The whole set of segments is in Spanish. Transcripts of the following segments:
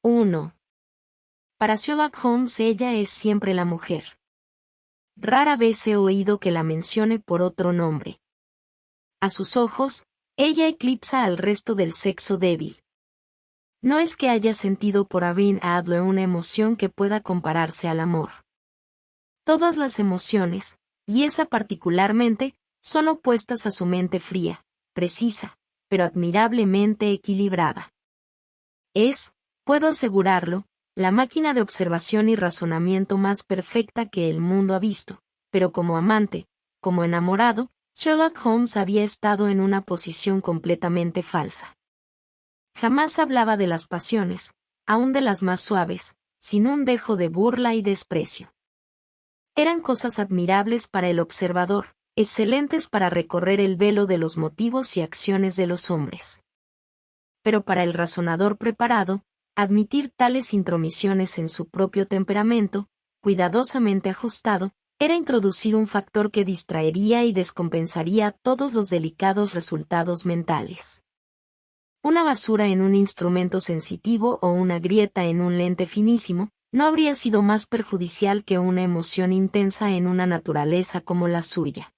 1. Para Sherlock Holmes ella es siempre la mujer. Rara vez he oído que la mencione por otro nombre. A sus ojos, ella eclipsa al resto del sexo débil. No es que haya sentido por Irene Adler una emoción que pueda compararse al amor. Todas las emociones, y esa particularmente, son opuestas a su mente fría, precisa, pero admirablemente equilibrada. Es, puedo asegurarlo, la máquina de observación y razonamiento más perfecta que el mundo ha visto, pero como amante, como enamorado, Sherlock Holmes había estado en una posición completamente falsa. Jamás hablaba de las pasiones, aun de las más suaves, sin un dejo de burla y desprecio. Eran cosas admirables para el observador, excelentes para recorrer el velo de los motivos y acciones de los hombres. Pero para el razonador preparado, admitir tales intromisiones en su propio temperamento, cuidadosamente ajustado, era introducir un factor que distraería y descompensaría todos los delicados resultados mentales. Una basura en un instrumento sensitivo o una grieta en un lente finísimo, no habría sido más perjudicial que una emoción intensa en una naturaleza como la suya.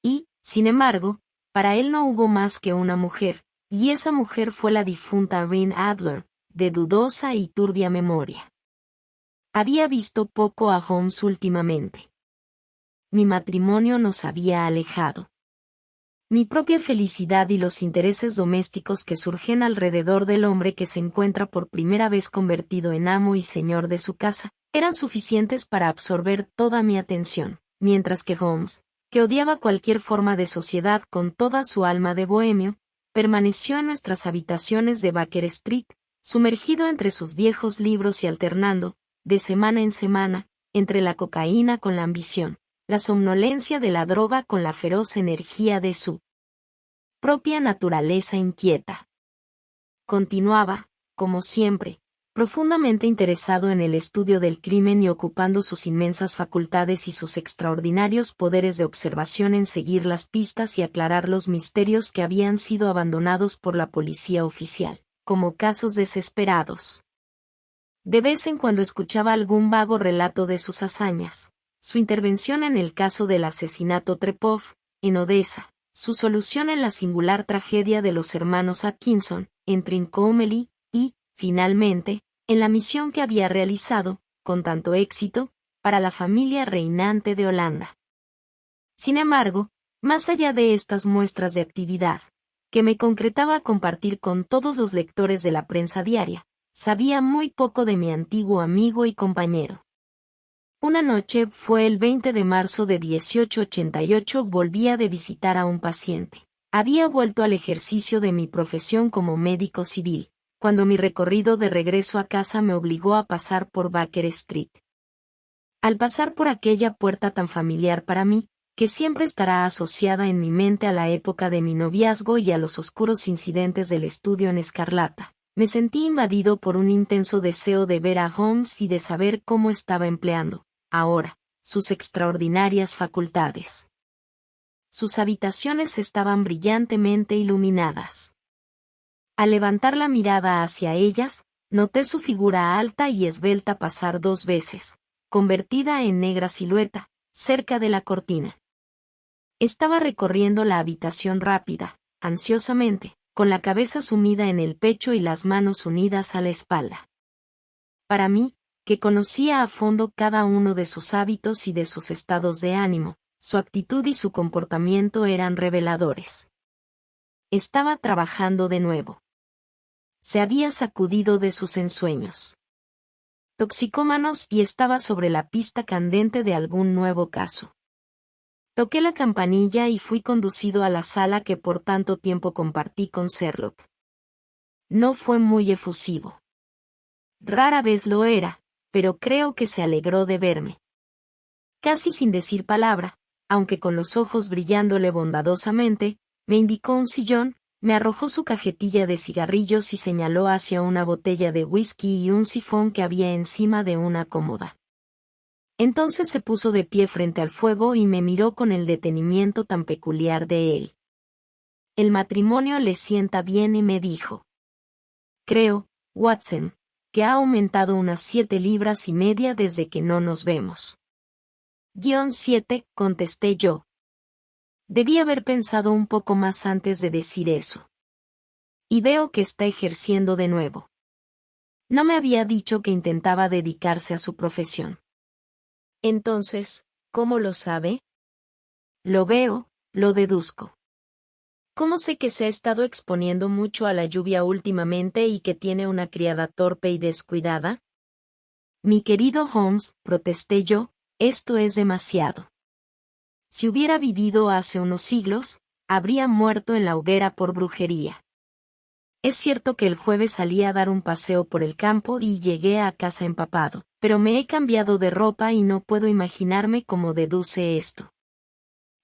Y, sin embargo, para él no hubo más que una mujer, y esa mujer fue la difunta Irene Adler, de dudosa y turbia memoria. Había visto poco a Holmes últimamente. Mi matrimonio nos había alejado. Mi propia felicidad y los intereses domésticos que surgen alrededor del hombre que se encuentra por primera vez convertido en amo y señor de su casa, eran suficientes para absorber toda mi atención, mientras que Holmes, que odiaba cualquier forma de sociedad con toda su alma de bohemio, permaneció en nuestras habitaciones de Baker Street, sumergido entre sus viejos libros y alternando, de semana en semana, entre la cocaína con la ambición, la somnolencia de la droga con la feroz energía de su propia naturaleza inquieta. Continuaba, como siempre, profundamente interesado en el estudio del crimen y ocupando sus inmensas facultades y sus extraordinarios poderes de observación en seguir las pistas y aclarar los misterios que habían sido abandonados por la policía oficial, como casos desesperados. De vez en cuando escuchaba algún vago relato de sus hazañas, su intervención en el caso del asesinato Trepov, en Odessa, su solución en la singular tragedia de los hermanos Atkinson, en Trincomalee, y, finalmente, en la misión que había realizado, con tanto éxito, para la familia reinante de Holanda. Sin embargo, más allá de estas muestras de actividad, que me concretaba a compartir con todos los lectores de la prensa diaria, sabía muy poco de mi antiguo amigo y compañero. Una noche, fue el 20 de marzo de 1888, volvía de visitar a un paciente. Había vuelto al ejercicio de mi profesión como médico civil, cuando mi recorrido de regreso a casa me obligó a pasar por Baker Street. Al pasar por aquella puerta tan familiar para mí, que siempre estará asociada en mi mente a la época de mi noviazgo y a los oscuros incidentes del estudio en escarlata, me sentí invadido por un intenso deseo de ver a Holmes y de saber cómo estaba empleando, ahora, sus extraordinarias facultades. Sus habitaciones estaban brillantemente iluminadas. Al levantar la mirada hacia ellas, noté su figura alta y esbelta pasar 2 veces, convertida en negra silueta, cerca de la cortina. Estaba recorriendo la habitación rápida, ansiosamente, con la cabeza sumida en el pecho y las manos unidas a la espalda. Para mí, que conocía a fondo cada uno de sus hábitos y de sus estados de ánimo, su actitud y su comportamiento eran reveladores. Estaba trabajando de nuevo. Se había sacudido de sus ensueños toxicómanos y estaba sobre la pista candente de algún nuevo caso. Toqué la campanilla y fui conducido a la sala que por tanto tiempo compartí con Sherlock. No fue muy efusivo. Rara vez lo era, pero creo que se alegró de verme. Casi sin decir palabra, aunque con los ojos brillándole bondadosamente, me indicó un sillón, me arrojó su cajetilla de cigarrillos y señaló hacia una botella de whisky y un sifón que había encima de una cómoda. Entonces se puso de pie frente al fuego y me miró con el detenimiento tan peculiar de él. El matrimonio le sienta bien y me dijo: creo, Watson, que ha aumentado unas 7 libras y media desde que no nos vemos. -7, contesté yo. Debí haber pensado un poco más antes de decir eso. Y veo que está ejerciendo de nuevo. No me había dicho que intentaba dedicarse a su profesión. Entonces, ¿cómo lo sabe? Lo veo, lo deduzco. ¿Cómo sé que se ha estado exponiendo mucho a la lluvia últimamente y que tiene una criada torpe y descuidada? Mi querido Holmes, protesté yo, esto es demasiado. Si hubiera vivido hace unos siglos, habría muerto en la hoguera por brujería. Es cierto que el jueves salí a dar un paseo por el campo y llegué a casa empapado, pero me he cambiado de ropa y no puedo imaginarme cómo deduce esto.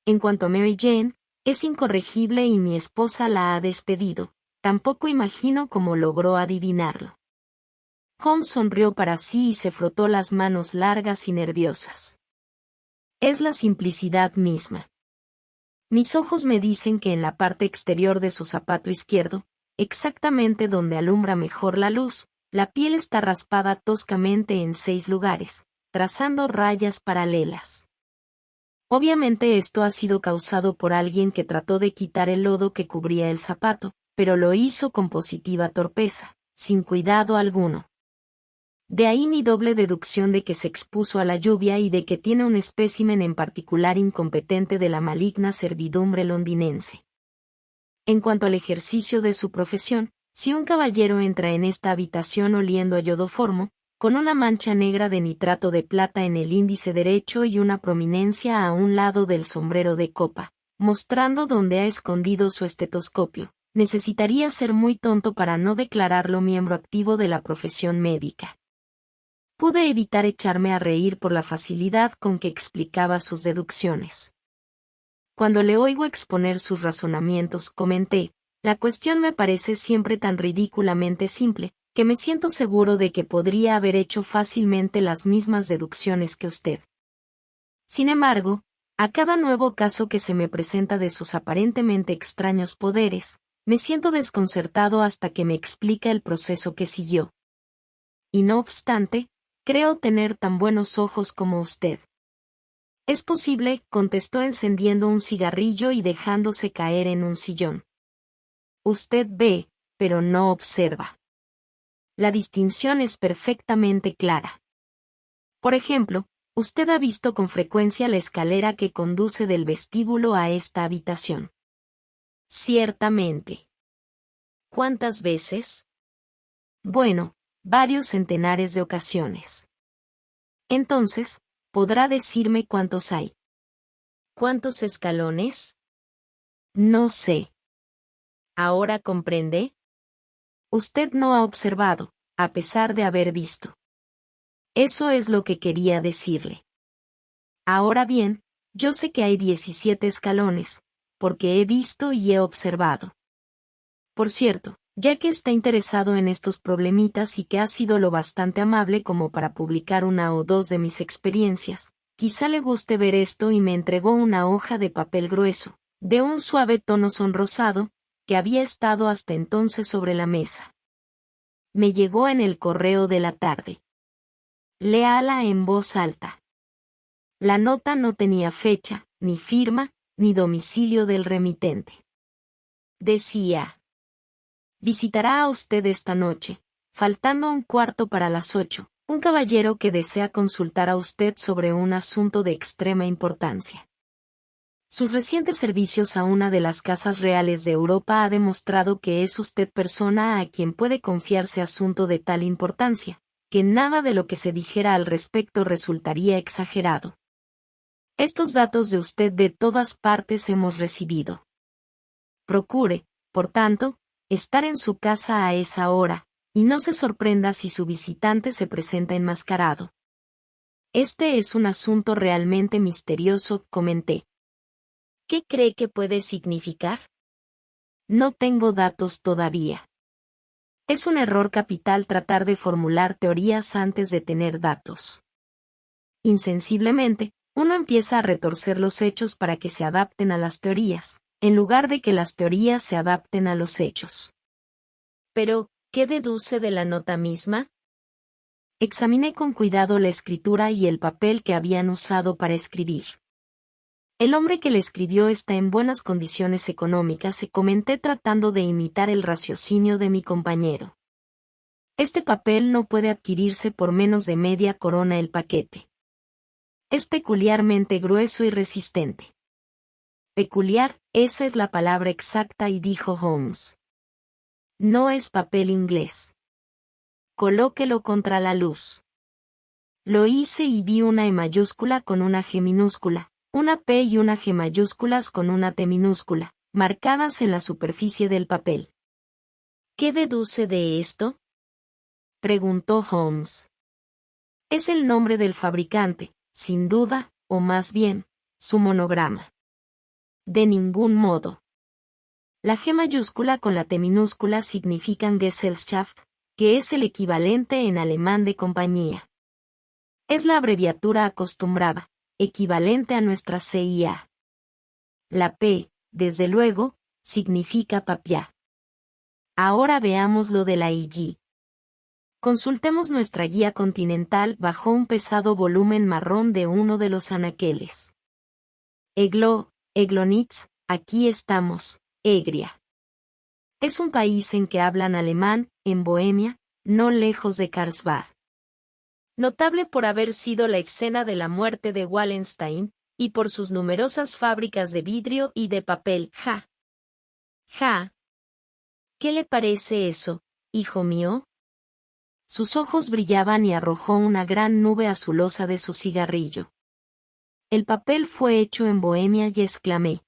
En cuanto a Mary Jane, es incorregible y mi esposa la ha despedido. Tampoco imagino cómo logró adivinarlo. Holmes sonrió para sí y se frotó las manos largas y nerviosas. Es la simplicidad misma. Mis ojos me dicen que en la parte exterior de su zapato izquierdo, exactamente donde alumbra mejor la luz, la piel está raspada toscamente en 6 lugares, trazando rayas paralelas. Obviamente esto ha sido causado por alguien que trató de quitar el lodo que cubría el zapato, pero lo hizo con positiva torpeza, sin cuidado alguno. De ahí mi doble deducción de que se expuso a la lluvia y de que tiene un espécimen en particular incompetente de la maligna servidumbre londinense. En cuanto al ejercicio de su profesión, si un caballero entra en esta habitación oliendo a yodoformo, con una mancha negra de nitrato de plata en el índice derecho y una prominencia a un lado del sombrero de copa, mostrando dónde ha escondido su estetoscopio, necesitaría ser muy tonto para no declararlo miembro activo de la profesión médica. Pude evitar echarme a reír por la facilidad con que explicaba sus deducciones. Cuando le oigo exponer sus razonamientos, comenté, la cuestión me parece siempre tan ridículamente simple, que me siento seguro de que podría haber hecho fácilmente las mismas deducciones que usted. Sin embargo, a cada nuevo caso que se me presenta de sus aparentemente extraños poderes, me siento desconcertado hasta que me explica el proceso que siguió. Y no obstante, creo tener tan buenos ojos como usted. Es posible, contestó encendiendo un cigarrillo y dejándose caer en un sillón. Usted ve, pero no observa. La distinción es perfectamente clara. Por ejemplo, usted ha visto con frecuencia la escalera que conduce del vestíbulo a esta habitación. Ciertamente. ¿Cuántas veces? Bueno, varios centenares de ocasiones. Entonces, ¿podrá decirme cuántos hay? ¿Cuántos escalones? No sé. ¿Ahora comprende? Usted no ha observado, a pesar de haber visto. Eso es lo que quería decirle. Ahora bien, yo sé que hay 17 escalones, porque he visto y he observado. Por cierto, ya que está interesado en estos problemitas y que ha sido lo bastante amable como para publicar una o dos de mis experiencias, quizá le guste ver esto y me entregó una hoja de papel grueso, de un suave tono sonrosado, que había estado hasta entonces sobre la mesa. Me llegó en el correo de la tarde. Léala en voz alta. La nota no tenía fecha, ni firma, ni domicilio del remitente. Decía: visitará a usted esta noche, faltando un cuarto para las 8, un caballero que desea consultar a usted sobre un asunto de extrema importancia. Sus recientes servicios a una de las casas reales de Europa ha demostrado que es usted persona a quien puede confiarse asunto de tal importancia, que nada de lo que se dijera al respecto resultaría exagerado. Estos datos de usted de todas partes hemos recibido. Procure, por tanto, estar en su casa a esa hora, y no se sorprenda si su visitante se presenta enmascarado. Este es un asunto realmente misterioso, comenté. ¿Qué cree que puede significar? No tengo datos todavía. Es un error capital tratar de formular teorías antes de tener datos. Insensiblemente, uno empieza a retorcer los hechos para que se adapten a las teorías, en lugar de que las teorías se adapten a los hechos. Pero, ¿qué deduce de la nota misma? Examiné con cuidado la escritura y el papel que habían usado para escribir. El hombre que le escribió está en buenas condiciones económicas, comenté tratando de imitar el raciocinio de mi compañero. Este papel no puede adquirirse por menos de media corona el paquete. Es peculiarmente grueso y resistente. Peculiar, esa es la palabra exacta, y dijo Holmes. No es papel inglés. Colóquelo contra la luz. Lo hice y vi una E mayúscula con una G minúscula, una P y una G mayúsculas con una T minúscula, marcadas en la superficie del papel. ¿Qué deduce de esto?, preguntó Holmes. Es el nombre del fabricante, sin duda, o más bien, su monograma. De ningún modo. La G mayúscula con la T minúscula significan Gesellschaft, que es el equivalente en alemán de compañía. Es la abreviatura acostumbrada, equivalente a nuestra CIA. La P, desde luego, significa papia. Ahora veamos lo de la IG. Consultemos nuestra guía continental bajo un pesado volumen marrón de uno de los anaqueles. Eglonitz, aquí estamos, Egria. Es un país en que hablan alemán, en Bohemia, no lejos de Karlsbad. Notable por haber sido la escena de la muerte de Wallenstein, y por sus numerosas fábricas de vidrio y de papel. Ja. ¿Qué le parece eso, hijo mío? Sus ojos brillaban y arrojó una gran nube azulosa de su cigarrillo. El papel fue hecho en Bohemia, y exclamé.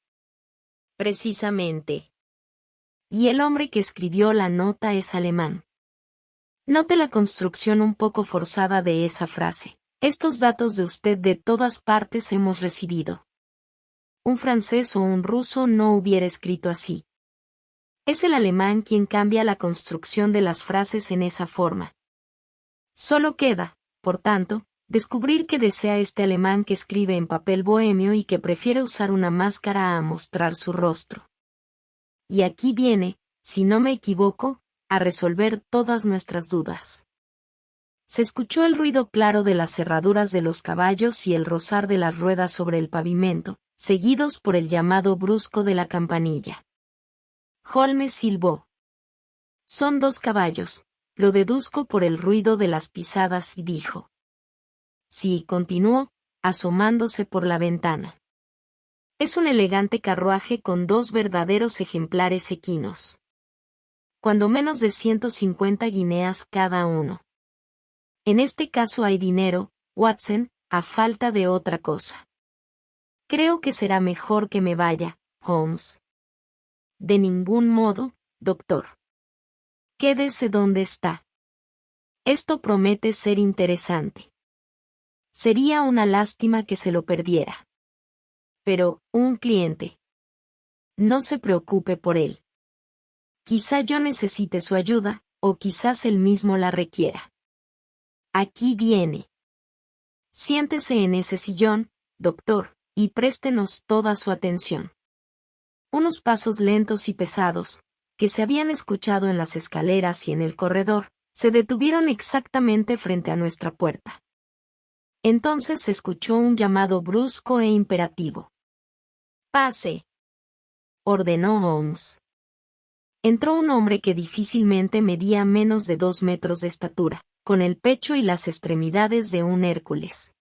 Precisamente. Y el hombre que escribió la nota es alemán. Note la construcción un poco forzada de esa frase. Estos datos de usted de todas partes hemos recibido. Un francés o un ruso no hubiera escrito así. Es el alemán quien cambia la construcción de las frases en esa forma. Solo queda, por tanto, descubrir que desea este alemán que escribe en papel bohemio y que prefiere usar una máscara a mostrar su rostro. Y aquí viene, si no me equivoco, a resolver todas nuestras dudas. Se escuchó el ruido claro de las cerraduras de los caballos y el rozar de las ruedas sobre el pavimento, seguidos por el llamado brusco de la campanilla. Holmes silbó. Son 2 caballos, lo deduzco por el ruido de las pisadas, y dijo. Sí, continuó, asomándose por la ventana. Es un elegante carruaje con 2 verdaderos ejemplares equinos. Cuando menos de 150 guineas cada uno. En este caso hay dinero, Watson, a falta de otra cosa. Creo que será mejor que me vaya, Holmes. De ningún modo, doctor. Quédese donde está. Esto promete ser interesante. Sería una lástima que se lo perdiera. Pero, un cliente. No se preocupe por él. Quizá yo necesite su ayuda, o quizás él mismo la requiera. Aquí viene. Siéntese en ese sillón, doctor, y préstenos toda su atención. Unos pasos lentos y pesados, que se habían escuchado en las escaleras y en el corredor, se detuvieron exactamente frente a nuestra puerta. Entonces se escuchó un llamado brusco e imperativo. «Pase», ordenó Holmes. Entró un hombre que difícilmente medía menos de 2 metros de estatura, con el pecho y las extremidades de un Hércules.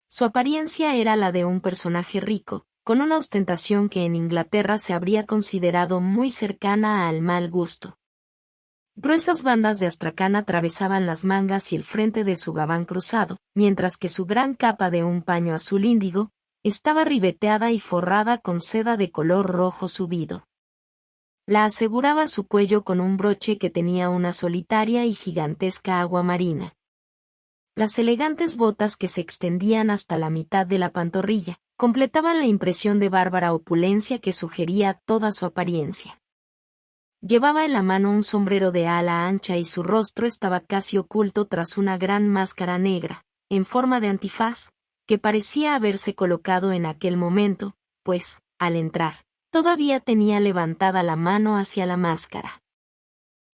Su apariencia era la de un personaje rico, con una ostentación que en Inglaterra se habría considerado muy cercana al mal gusto. Gruesas bandas de astracán atravesaban las mangas y el frente de su gabán cruzado, mientras que su gran capa de un paño azul índigo estaba ribeteada y forrada con seda de color rojo subido. La aseguraba su cuello con un broche que tenía una solitaria y gigantesca agua marina. Las elegantes botas que se extendían hasta la mitad de la pantorrilla completaban la impresión de bárbara opulencia que sugería toda su apariencia. Llevaba en la mano un sombrero de ala ancha y su rostro estaba casi oculto tras una gran máscara negra, en forma de antifaz, que parecía haberse colocado en aquel momento, pues, al entrar, todavía tenía levantada la mano hacia la máscara.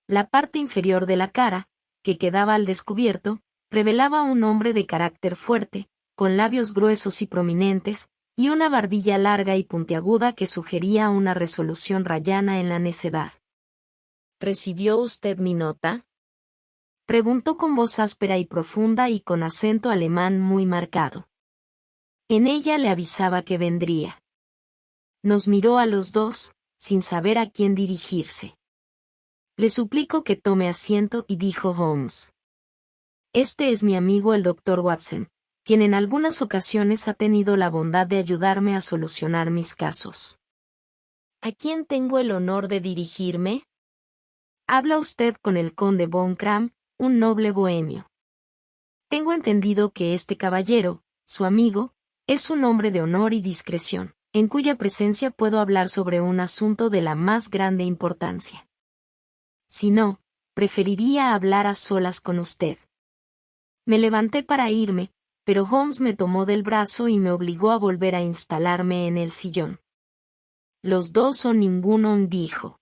La parte inferior de la cara, que quedaba al descubierto, revelaba un hombre de carácter fuerte, con labios gruesos y prominentes, y una barbilla larga y puntiaguda que sugería una resolución rayana en la necedad. ¿Recibió usted mi nota?, preguntó con voz áspera y profunda y con acento alemán muy marcado. En ella le avisaba que vendría. Nos miró a los dos, sin saber a quién dirigirse. Le suplico que tome asiento, y dijo Holmes. Este es mi amigo el Dr. Watson, quien en algunas ocasiones ha tenido la bondad de ayudarme a solucionar mis casos. ¿A quién tengo el honor de dirigirme? Habla usted con el conde von Kram, un noble bohemio. Tengo entendido que este caballero, su amigo, es un hombre de honor y discreción, en cuya presencia puedo hablar sobre un asunto de la más grande importancia. Si no, preferiría hablar a solas con usted. Me levanté para irme, pero Holmes me tomó del brazo y me obligó a volver a instalarme en el sillón. Los dos o ninguno, dijo.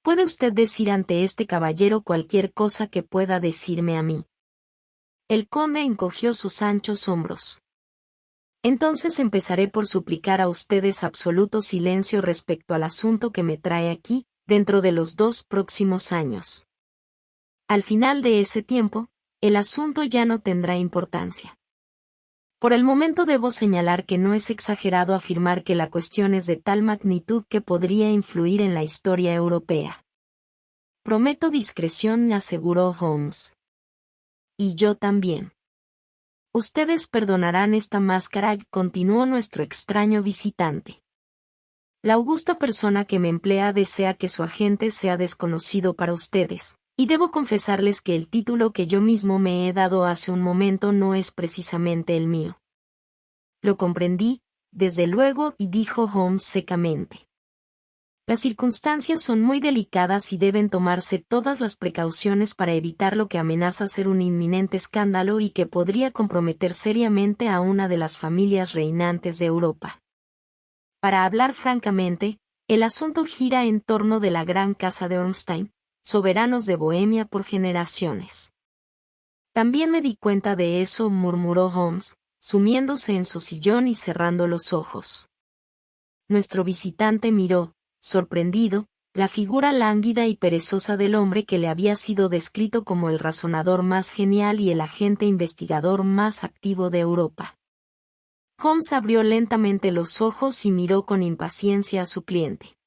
¿Puede usted decir ante este caballero cualquier cosa que pueda decirme a mí? El conde encogió sus anchos hombros. Entonces empezaré por suplicar a ustedes absoluto silencio respecto al asunto que me trae aquí, dentro de los 2 próximos años. Al final de ese tiempo, el asunto ya no tendrá importancia. Por el momento debo señalar que no es exagerado afirmar que la cuestión es de tal magnitud que podría influir en la historia europea. Prometo discreción, aseguró Holmes. Y yo también. Ustedes perdonarán esta máscara, continuó nuestro extraño visitante. La augusta persona que me emplea desea que su agente sea desconocido para ustedes, y debo confesarles que el título que yo mismo me he dado hace un momento no es precisamente el mío. Lo comprendí, desde luego, y dijo Holmes secamente. Las circunstancias son muy delicadas y deben tomarse todas las precauciones para evitar lo que amenaza ser un inminente escándalo y que podría comprometer seriamente a una de las familias reinantes de Europa. Para hablar francamente, el asunto gira en torno de la gran casa de Ornstein, soberanos de Bohemia por generaciones. También me di cuenta de eso, murmuró Holmes, sumiéndose en su sillón y cerrando los ojos. Nuestro visitante miró, sorprendido, la figura lánguida y perezosa del hombre que le había sido descrito como el razonador más genial y el agente investigador más activo de Europa. Holmes abrió lentamente los ojos y miró con impaciencia a su cliente.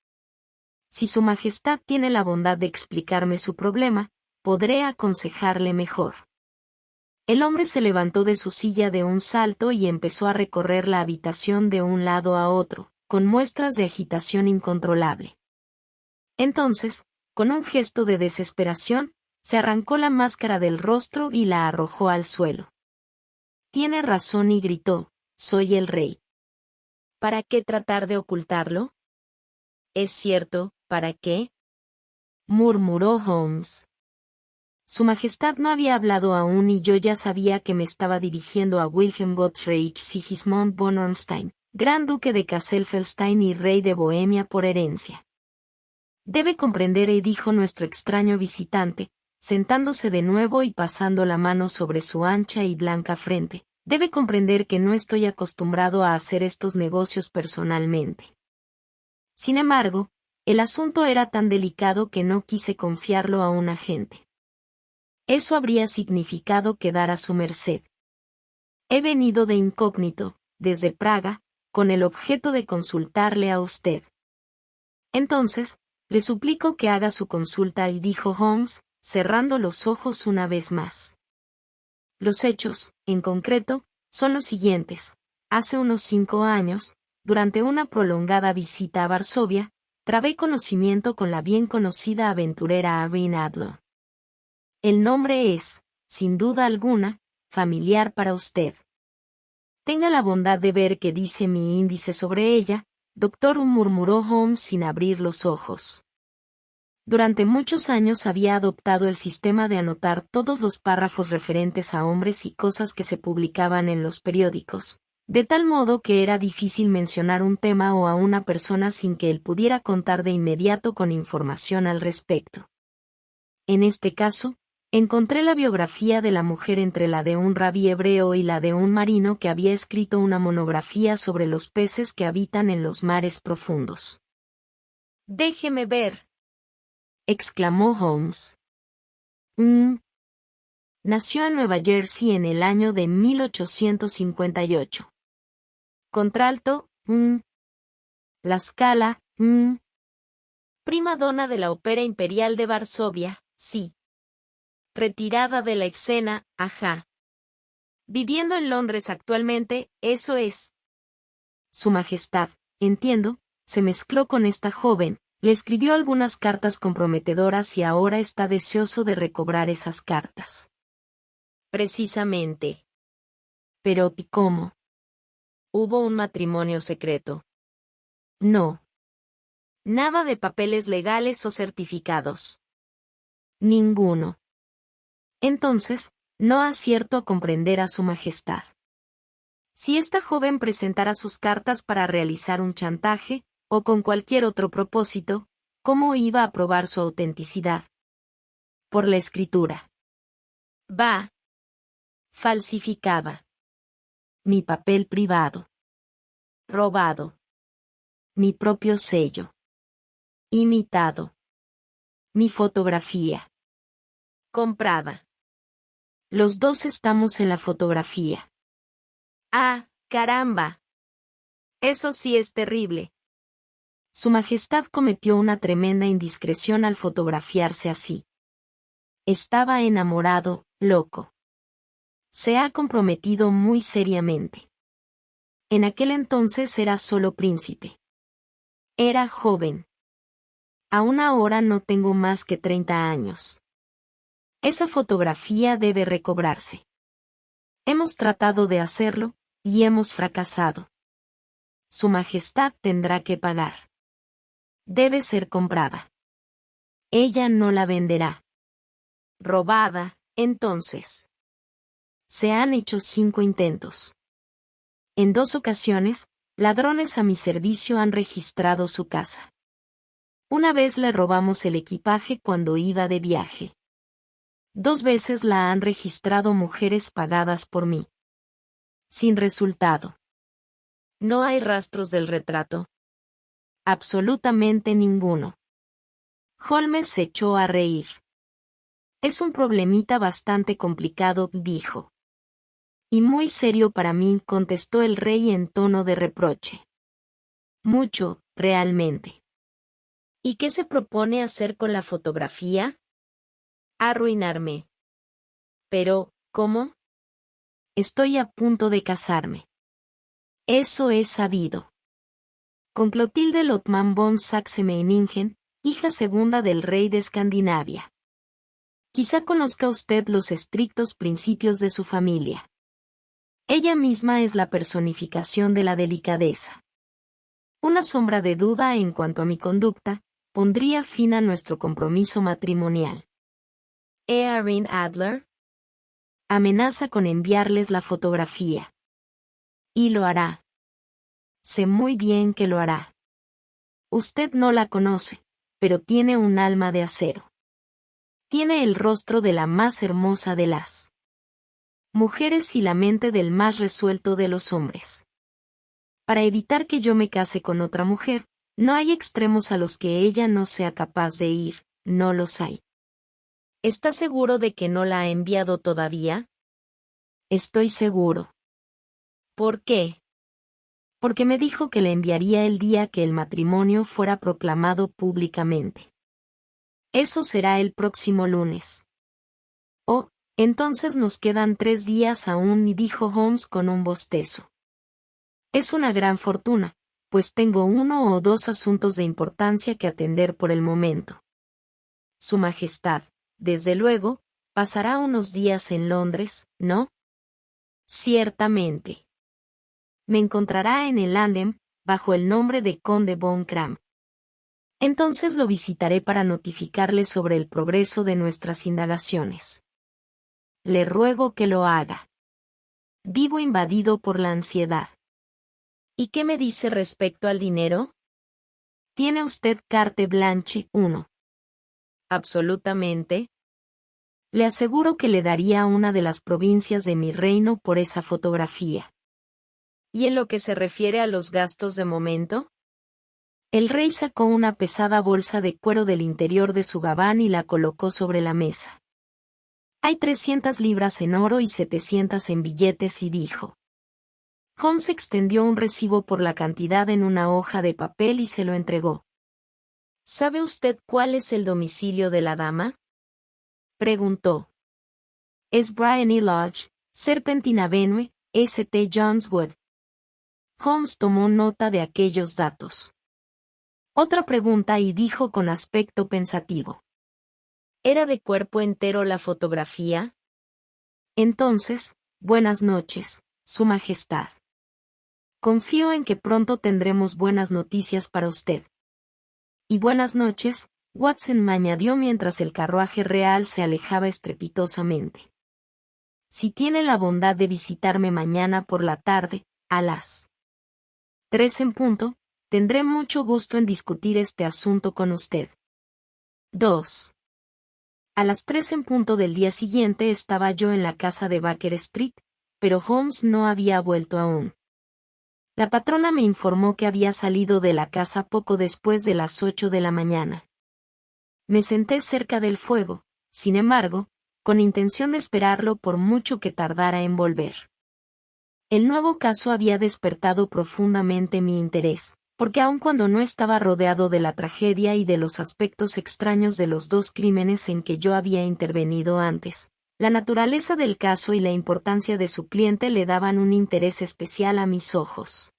Si Su Majestad tiene la bondad de explicarme su problema, podré aconsejarle mejor. El hombre se levantó de su silla de un salto y empezó a recorrer la habitación de un lado a otro, con muestras de agitación incontrolable. Entonces, con un gesto de desesperación, se arrancó la máscara del rostro y la arrojó al suelo. Tiene razón, y gritó, soy el rey. ¿Para qué tratar de ocultarlo? Es cierto, ¿para qué?, murmuró Holmes. Su Majestad no había hablado aún y yo ya sabía que me estaba dirigiendo a Wilhelm Gottfried Sigismund von Ornstein, Gran Duque de Kassel-Felstein y Rey de Bohemia por herencia. Debe comprender, dijo nuestro extraño visitante, sentándose de nuevo y pasando la mano sobre su ancha y blanca frente, debe comprender que no estoy acostumbrado a hacer estos negocios personalmente. Sin embargo, el asunto era tan delicado que no quise confiarlo a un agente. Eso habría significado quedar a su merced. He venido de incógnito, desde Praga, con el objeto de consultarle a usted. Entonces, le suplico que haga su consulta, y dijo Holmes, cerrando los ojos una vez más. Los hechos, en concreto, son los siguientes. Hace unos 5 años, durante una prolongada visita a Varsovia, trabé conocimiento con la bien conocida aventurera Irene Adler. El nombre es, sin duda alguna, familiar para usted. Tenga la bondad de ver qué dice mi índice sobre ella, doctor, murmuró Holmes sin abrir los ojos. Durante muchos años había adoptado el sistema de anotar todos los párrafos referentes a hombres y cosas que se publicaban en los periódicos, de tal modo que era difícil mencionar un tema o a una persona sin que él pudiera contar de inmediato con información al respecto. En este caso, Encontré la biografía de la mujer entre la de un rabí hebreo y la de un marino que había escrito una monografía sobre los peces que habitan en los mares profundos. «Déjeme ver», exclamó Holmes. Nació en Nueva Jersey en el año de 1858. Contralto, La Scala, prima donna de la Ópera Imperial de Varsovia, sí. Retirada de la escena, ajá. Viviendo en Londres actualmente, eso es. Su Majestad, entiendo, se mezcló con esta joven, le escribió algunas cartas comprometedoras y ahora está deseoso de recobrar esas cartas. Precisamente. Pero, ¿y cómo? ¿Hubo un matrimonio secreto? No. Nada de papeles legales o certificados. Ninguno. Entonces, no acierto a comprender a Su Majestad. Si esta joven presentara sus cartas para realizar un chantaje, o con cualquier otro propósito, ¿cómo iba a probar su autenticidad? Por la escritura. Va. Falsificada. Mi papel privado. Robado. Mi propio sello. Imitado. Mi fotografía. Comprada. Los dos estamos en la fotografía. ¡Ah, caramba! Eso sí es terrible. Su Majestad cometió una tremenda indiscreción al fotografiarse así. Estaba enamorado, loco. Se ha comprometido muy seriamente. En aquel entonces era solo príncipe. Era joven. Aún ahora no tengo más que 30 años. Esa fotografía debe recobrarse. Hemos tratado de hacerlo, y hemos fracasado. Su Majestad tendrá que pagar. Debe ser comprada. Ella no la venderá. Robada, entonces. Se han hecho 5 intentos. En 2 ocasiones, ladrones a mi servicio han registrado su casa. Una vez le robamos el equipaje cuando iba de viaje. 2 veces la han registrado mujeres pagadas por mí. Sin resultado. ¿No hay rastros del retrato? Absolutamente ninguno. Holmes se echó a reír. Es un problemita bastante complicado, dijo. Y muy serio para mí, contestó el rey en tono de reproche. Mucho, realmente. ¿Y qué se propone hacer con la fotografía? Arruinarme. Pero, ¿cómo? Estoy a punto de casarme. Eso es sabido. Con Clotilde Lothman von Saxe-Meiningen, hija segunda del rey de Escandinavia. Quizá conozca usted los estrictos principios de su familia. Ella misma es la personificación de la delicadeza. Una sombra de duda en cuanto a mi conducta, pondría fin a nuestro compromiso matrimonial. Erin Adler amenaza con enviarles la fotografía. Y lo hará. Sé muy bien que lo hará. Usted no la conoce, pero tiene un alma de acero. Tiene el rostro de la más hermosa de las mujeres y la mente del más resuelto de los hombres. Para evitar que yo me case con otra mujer, no hay extremos a los que ella no sea capaz de ir, no los hay. ¿Está seguro de que no la ha enviado todavía? Estoy seguro. ¿Por qué? Porque me dijo que la enviaría el día que el matrimonio fuera proclamado públicamente. Eso será el próximo lunes. Oh, entonces nos quedan 3 días aún, dijo Holmes con un bostezo. Es una gran fortuna, pues tengo 1 o 2 asuntos de importancia que atender por el momento. Su Majestad, desde luego, pasará unos días en Londres, ¿no? Ciertamente. Me encontrará en el Andem, bajo el nombre de Conde von Kram. Entonces lo visitaré para notificarle sobre el progreso de nuestras indagaciones. Le ruego que lo haga. Vivo invadido por la ansiedad. ¿Y qué me dice respecto al dinero? ¿Tiene usted carte blanche 1? Absolutamente. Le aseguro que le daría una de las provincias de mi reino por esa fotografía. ¿Y en lo que se refiere a los gastos de momento? El rey sacó una pesada bolsa de cuero del interior de su gabán y la colocó sobre la mesa. Hay 300 libras en oro y 700 en billetes y dijo. Holmes extendió un recibo por la cantidad en una hoja de papel y se lo entregó. ¿Sabe usted cuál es el domicilio de la dama? Preguntó. Es Bryan y Lodge, Serpentina Avenue, St. John's Wood. Holmes tomó nota de aquellos datos. Otra pregunta y dijo con aspecto pensativo. ¿Era de cuerpo entero la fotografía? Entonces, buenas noches, Su Majestad. Confío en que pronto tendremos buenas noticias para usted. Y buenas noches, Watson me añadió mientras el carruaje real se alejaba estrepitosamente. Si tiene la bondad de visitarme mañana por la tarde, a las 3 en punto, tendré mucho gusto en discutir este asunto con usted. 2. A las 3 en punto del día siguiente estaba yo en la casa de Baker Street, pero Holmes no había vuelto aún. La patrona me informó que había salido de la casa poco después de las 8 de la mañana. Me senté cerca del fuego, sin embargo, con intención de esperarlo por mucho que tardara en volver. El nuevo caso había despertado profundamente mi interés, porque aun cuando no estaba rodeado de la tragedia y de los aspectos extraños de los dos crímenes en que yo había intervenido antes, la naturaleza del caso y la importancia de su cliente le daban un interés especial a mis ojos.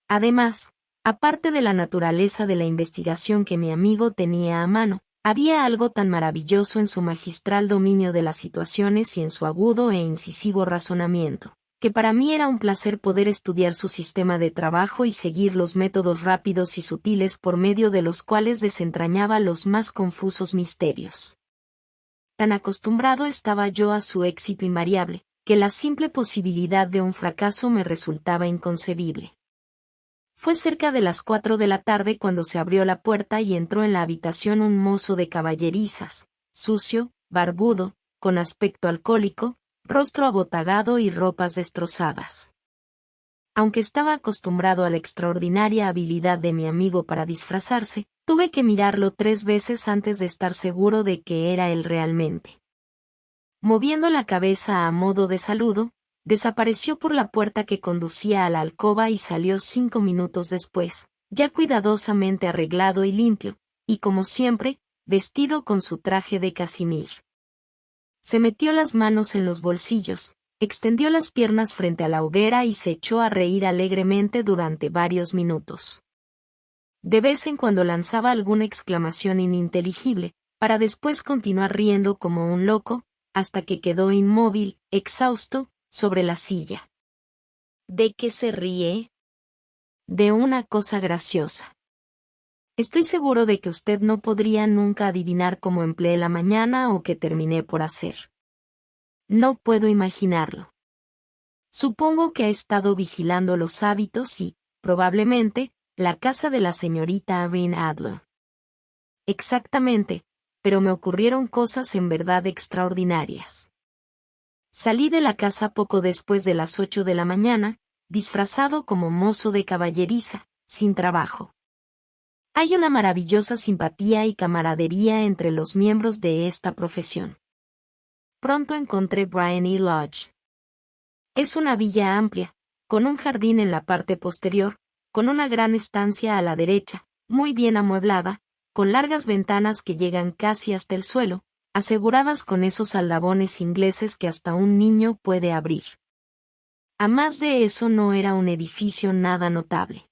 Además, aparte de la naturaleza de la investigación que mi amigo tenía a mano, había algo tan maravilloso en su magistral dominio de las situaciones y en su agudo e incisivo razonamiento, que para mí era un placer poder estudiar su sistema de trabajo y seguir los métodos rápidos y sutiles por medio de los cuales desentrañaba los más confusos misterios. Tan acostumbrado estaba yo a su éxito invariable, que la simple posibilidad de un fracaso me resultaba inconcebible. Fue cerca de las 4 de la tarde cuando se abrió la puerta y entró en la habitación un mozo de caballerizas, sucio, barbudo, con aspecto alcohólico, rostro abotagado y ropas destrozadas. Aunque estaba acostumbrado a la extraordinaria habilidad de mi amigo para disfrazarse, tuve que mirarlo 3 veces antes de estar seguro de que era él realmente. Moviendo la cabeza a modo de saludo, desapareció por la puerta que conducía a la alcoba y salió 5 minutos después, ya cuidadosamente arreglado y limpio, y como siempre, vestido con su traje de casimir. Se metió las manos en los bolsillos, extendió las piernas frente a la hoguera y se echó a reír alegremente durante varios minutos. De vez en cuando lanzaba alguna exclamación ininteligible, para después continuar riendo como un loco, hasta que quedó inmóvil, exhausto, sobre la silla. ¿De qué se ríe? De una cosa graciosa. Estoy seguro de que usted no podría nunca adivinar cómo empleé la mañana o qué terminé por hacer. No puedo imaginarlo. Supongo que ha estado vigilando los hábitos y, probablemente, la casa de la señorita Irene Adler. Exactamente, pero me ocurrieron cosas en verdad extraordinarias. Salí de la casa poco después de las 8 de la mañana, disfrazado como mozo de caballeriza, sin trabajo. Hay una maravillosa simpatía y camaradería entre los miembros de esta profesión. Pronto encontré Bryan y Lodge. Es una villa amplia, con un jardín en la parte posterior, con una gran estancia a la derecha, muy bien amueblada, con largas ventanas que llegan casi hasta el suelo, aseguradas con esos aldabones ingleses que hasta un niño puede abrir. A más de eso no era un edificio nada notable.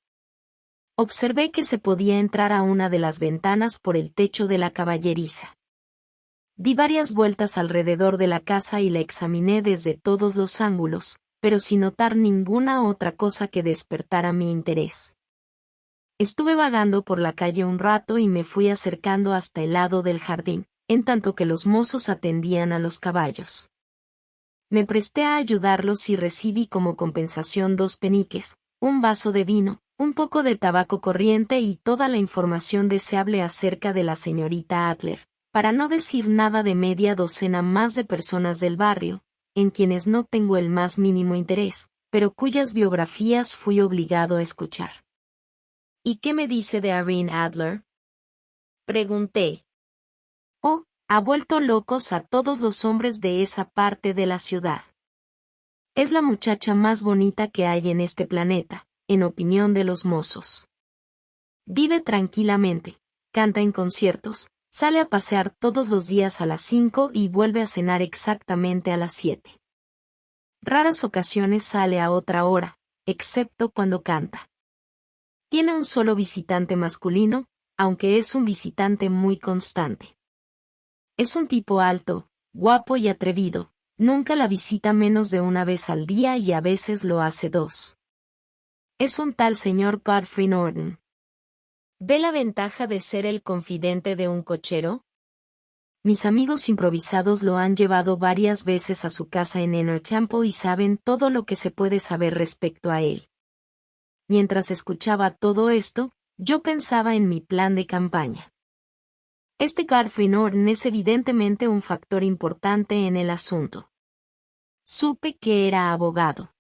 Observé que se podía entrar a una de las ventanas por el techo de la caballeriza. Di varias vueltas alrededor de la casa y la examiné desde todos los ángulos, pero sin notar ninguna otra cosa que despertara mi interés. Estuve vagando por la calle un rato y me fui acercando hasta el lado del jardín, en tanto que los mozos atendían a los caballos. Me presté a ayudarlos y recibí como compensación 2 peniques, un vaso de vino, un poco de tabaco corriente y toda la información deseable acerca de la señorita Adler, para no decir nada de media docena más de personas del barrio, en quienes no tengo el más mínimo interés, pero cuyas biografías fui obligado a escuchar. ¿Y qué me dice de Irene Adler?, pregunté. Oh, ha vuelto locos a todos los hombres de esa parte de la ciudad. Es la muchacha más bonita que hay en este planeta, en opinión de los mozos. Vive tranquilamente, canta en conciertos, sale a pasear todos los días a las 5 y vuelve a cenar exactamente a las 7. Raras ocasiones sale a otra hora, excepto cuando canta. Tiene un solo visitante masculino, aunque es un visitante muy constante. Es un tipo alto, guapo y atrevido, nunca la visita menos de una vez al día y a veces lo hace 2. Es un tal señor Godfrey Norton. ¿Ve la ventaja de ser el confidente de un cochero? Mis amigos improvisados lo han llevado varias veces a su casa en Enterchampo y saben todo lo que se puede saber respecto a él. Mientras escuchaba todo esto, yo pensaba en mi plan de campaña. Este Godfrey Norton es evidentemente un factor importante en el asunto. Supe que era abogado.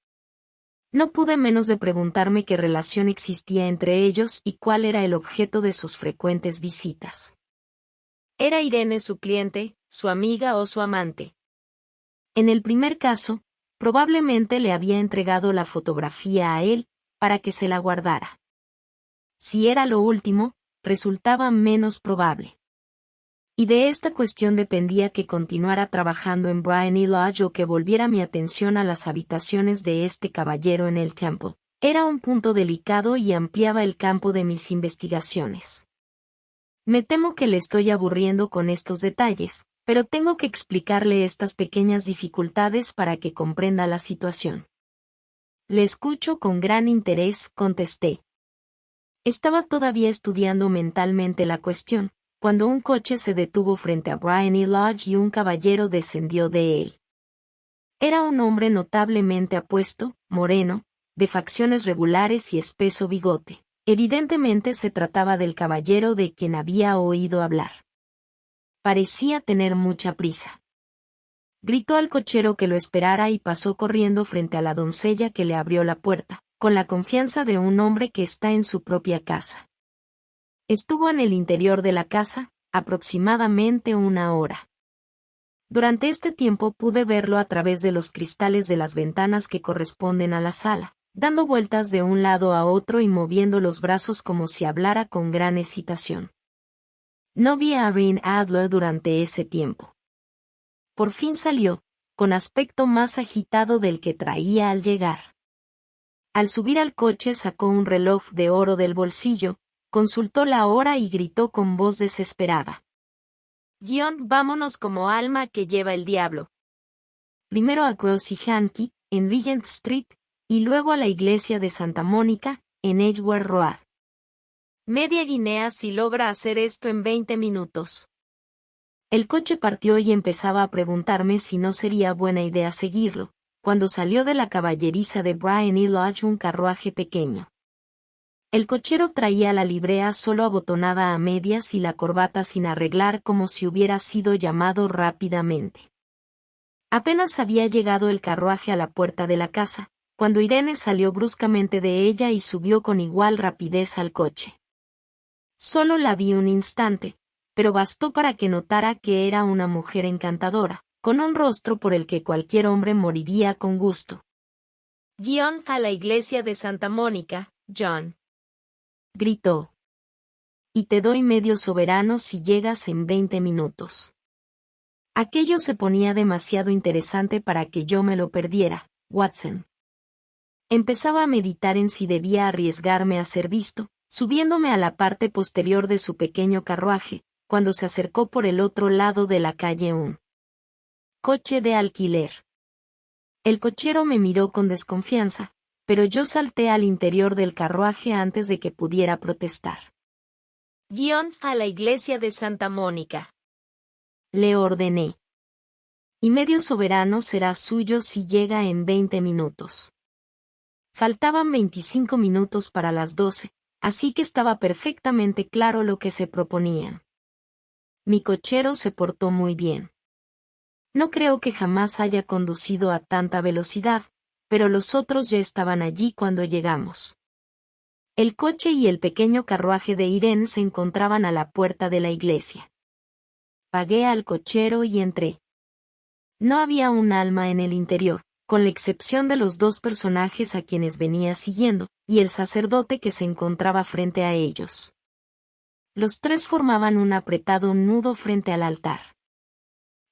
No pude menos de preguntarme qué relación existía entre ellos y cuál era el objeto de sus frecuentes visitas. ¿Era Irene su cliente, su amiga o su amante? En el primer caso, probablemente le había entregado la fotografía a él, para que se la guardara. Si era lo último, resultaba menos probable. Y de esta cuestión dependía que continuara trabajando en Briony Lodge o que volviera mi atención a las habitaciones de este caballero en el Temple. Era un punto delicado y ampliaba el campo de mis investigaciones. Me temo que le estoy aburriendo con estos detalles, pero tengo que explicarle estas pequeñas dificultades para que comprenda la situación. Le escucho con gran interés, contesté. Estaba todavía estudiando mentalmente la cuestión, cuando un coche se detuvo frente a Briony Lodge y un caballero descendió de él. Era un hombre notablemente apuesto, moreno, de facciones regulares y espeso bigote. Evidentemente se trataba del caballero de quien había oído hablar. Parecía tener mucha prisa. Gritó al cochero que lo esperara y pasó corriendo frente a la doncella que le abrió la puerta, con la confianza de un hombre que está en su propia casa. Estuvo en el interior de la casa, aproximadamente 1 hora. Durante este tiempo pude verlo a través de los cristales de las ventanas que corresponden a la sala, dando vueltas de un lado a otro y moviendo los brazos como si hablara con gran excitación. No vi a Irene Adler durante ese tiempo. Por fin salió, con aspecto más agitado del que traía al llegar. Al subir al coche sacó un reloj de oro del bolsillo, consultó la hora y gritó con voz desesperada. Vámonos como alma que lleva el diablo. Primero a Cross y Hankey, en Regent Street, y luego a la iglesia de Santa Mónica, en Edgware Road. Media guinea si logra hacer esto en 20 minutos. El coche partió y empezaba a preguntarme si no sería buena idea seguirlo, cuando salió de la caballeriza de Briony Lodge un carruaje pequeño. El cochero traía la librea solo abotonada a medias y la corbata sin arreglar como si hubiera sido llamado rápidamente. Apenas había llegado el carruaje a la puerta de la casa, cuando Irene salió bruscamente de ella y subió con igual rapidez al coche. Solo la vi un instante, pero bastó para que notara que era una mujer encantadora, con un rostro por el que cualquier hombre moriría con gusto. A la iglesia de Santa Mónica, John. Gritó. Y te doy medio soberano si llegas en 20 minutos. Aquello se ponía demasiado interesante para que yo me lo perdiera, Watson. Empezaba a meditar en si debía arriesgarme a ser visto, subiéndome a la parte posterior de su pequeño carruaje, cuando se acercó por el otro lado de la calle un coche de alquiler. El cochero me miró con desconfianza, pero yo salté al interior del carruaje antes de que pudiera protestar. A la iglesia de Santa Mónica. Le ordené. Y medio soberano será suyo si llega en 20 minutos. Faltaban 25 minutos para las 12, así que estaba perfectamente claro lo que se proponían. Mi cochero se portó muy bien. No creo que jamás haya conducido a tanta velocidad, pero los otros ya estaban allí cuando llegamos. El coche y el pequeño carruaje de Irene se encontraban a la puerta de la iglesia. Pagué al cochero y entré. No había un alma en el interior, con la excepción de los dos personajes a quienes venía siguiendo, y el sacerdote que se encontraba frente a ellos. Los tres formaban un apretado nudo frente al altar.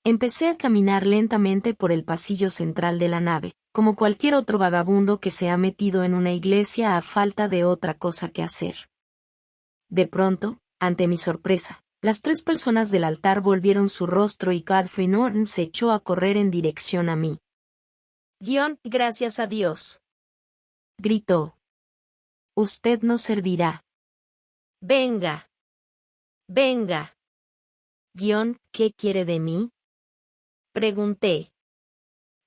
Empecé a caminar lentamente por el pasillo central de la nave, como cualquier otro vagabundo que se ha metido en una iglesia a falta de otra cosa que hacer. De pronto, ante mi sorpresa, las tres personas del altar volvieron su rostro y Godfrey Norton se echó a correr en dirección a mí. Gracias a Dios, gritó. Usted nos servirá. Venga. Venga. ¿Qué quiere de mí? Pregunté.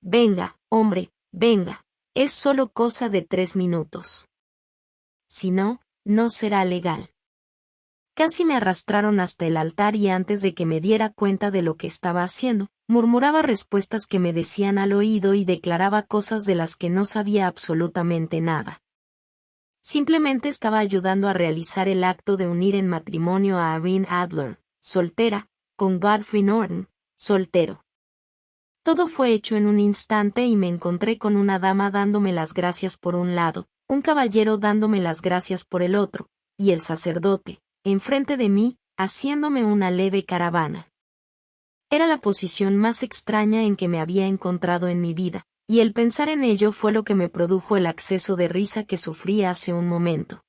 Venga, hombre, venga. Es solo cosa de 3 minutos. Si no, no será legal. Casi me arrastraron hasta el altar y antes de que me diera cuenta de lo que estaba haciendo, murmuraba respuestas que me decían al oído y declaraba cosas de las que no sabía absolutamente nada. Simplemente estaba ayudando a realizar el acto de unir en matrimonio a Irene Adler, soltera, con Godfrey Norton, soltero. Todo fue hecho en un instante y me encontré con una dama dándome las gracias por un lado, un caballero dándome las gracias por el otro, y el sacerdote, enfrente de mí, haciéndome una leve caravana. Era la posición más extraña en que me había encontrado en mi vida, y el pensar en ello fue lo que me produjo el acceso de risa que sufrí hace un momento.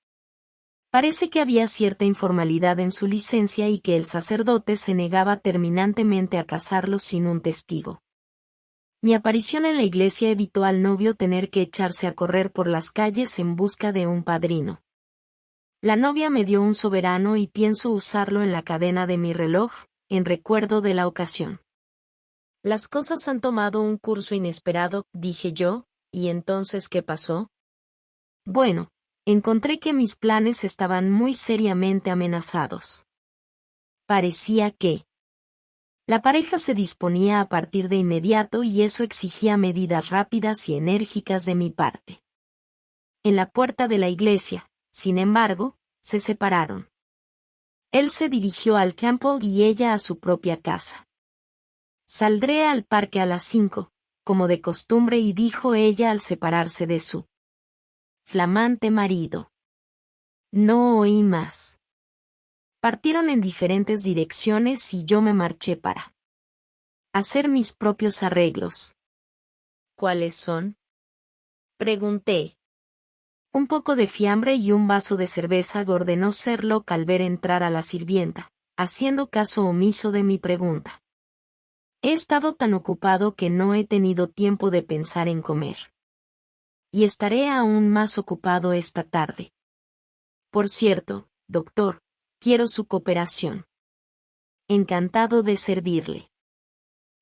Parece que había cierta informalidad en su licencia y que el sacerdote se negaba terminantemente a casarlos sin un testigo. Mi aparición en la iglesia evitó al novio tener que echarse a correr por las calles en busca de un padrino. La novia me dio un soberano y pienso usarlo en la cadena de mi reloj, en recuerdo de la ocasión. Las cosas han tomado un curso inesperado, dije yo, ¿y entonces qué pasó? Bueno, encontré que mis planes estaban muy seriamente amenazados. Parecía que la pareja se disponía a partir de inmediato y eso exigía medidas rápidas y enérgicas de mi parte. En la puerta de la iglesia, sin embargo, se separaron. Él se dirigió al Temple y ella a su propia casa. Saldré al parque a las 5, como de costumbre, y dijo ella al separarse de su flamante marido. No oí más. Partieron en diferentes direcciones y yo me marché para hacer mis propios arreglos. ¿Cuáles son? Pregunté. Un poco de fiambre y un vaso de cerveza, ordenó Sherlock al ver entrar a la sirvienta, haciendo caso omiso de mi pregunta. He estado tan ocupado que no he tenido tiempo de pensar en comer. Y estaré aún más ocupado esta tarde. Por cierto, doctor, quiero su cooperación. Encantado de servirle.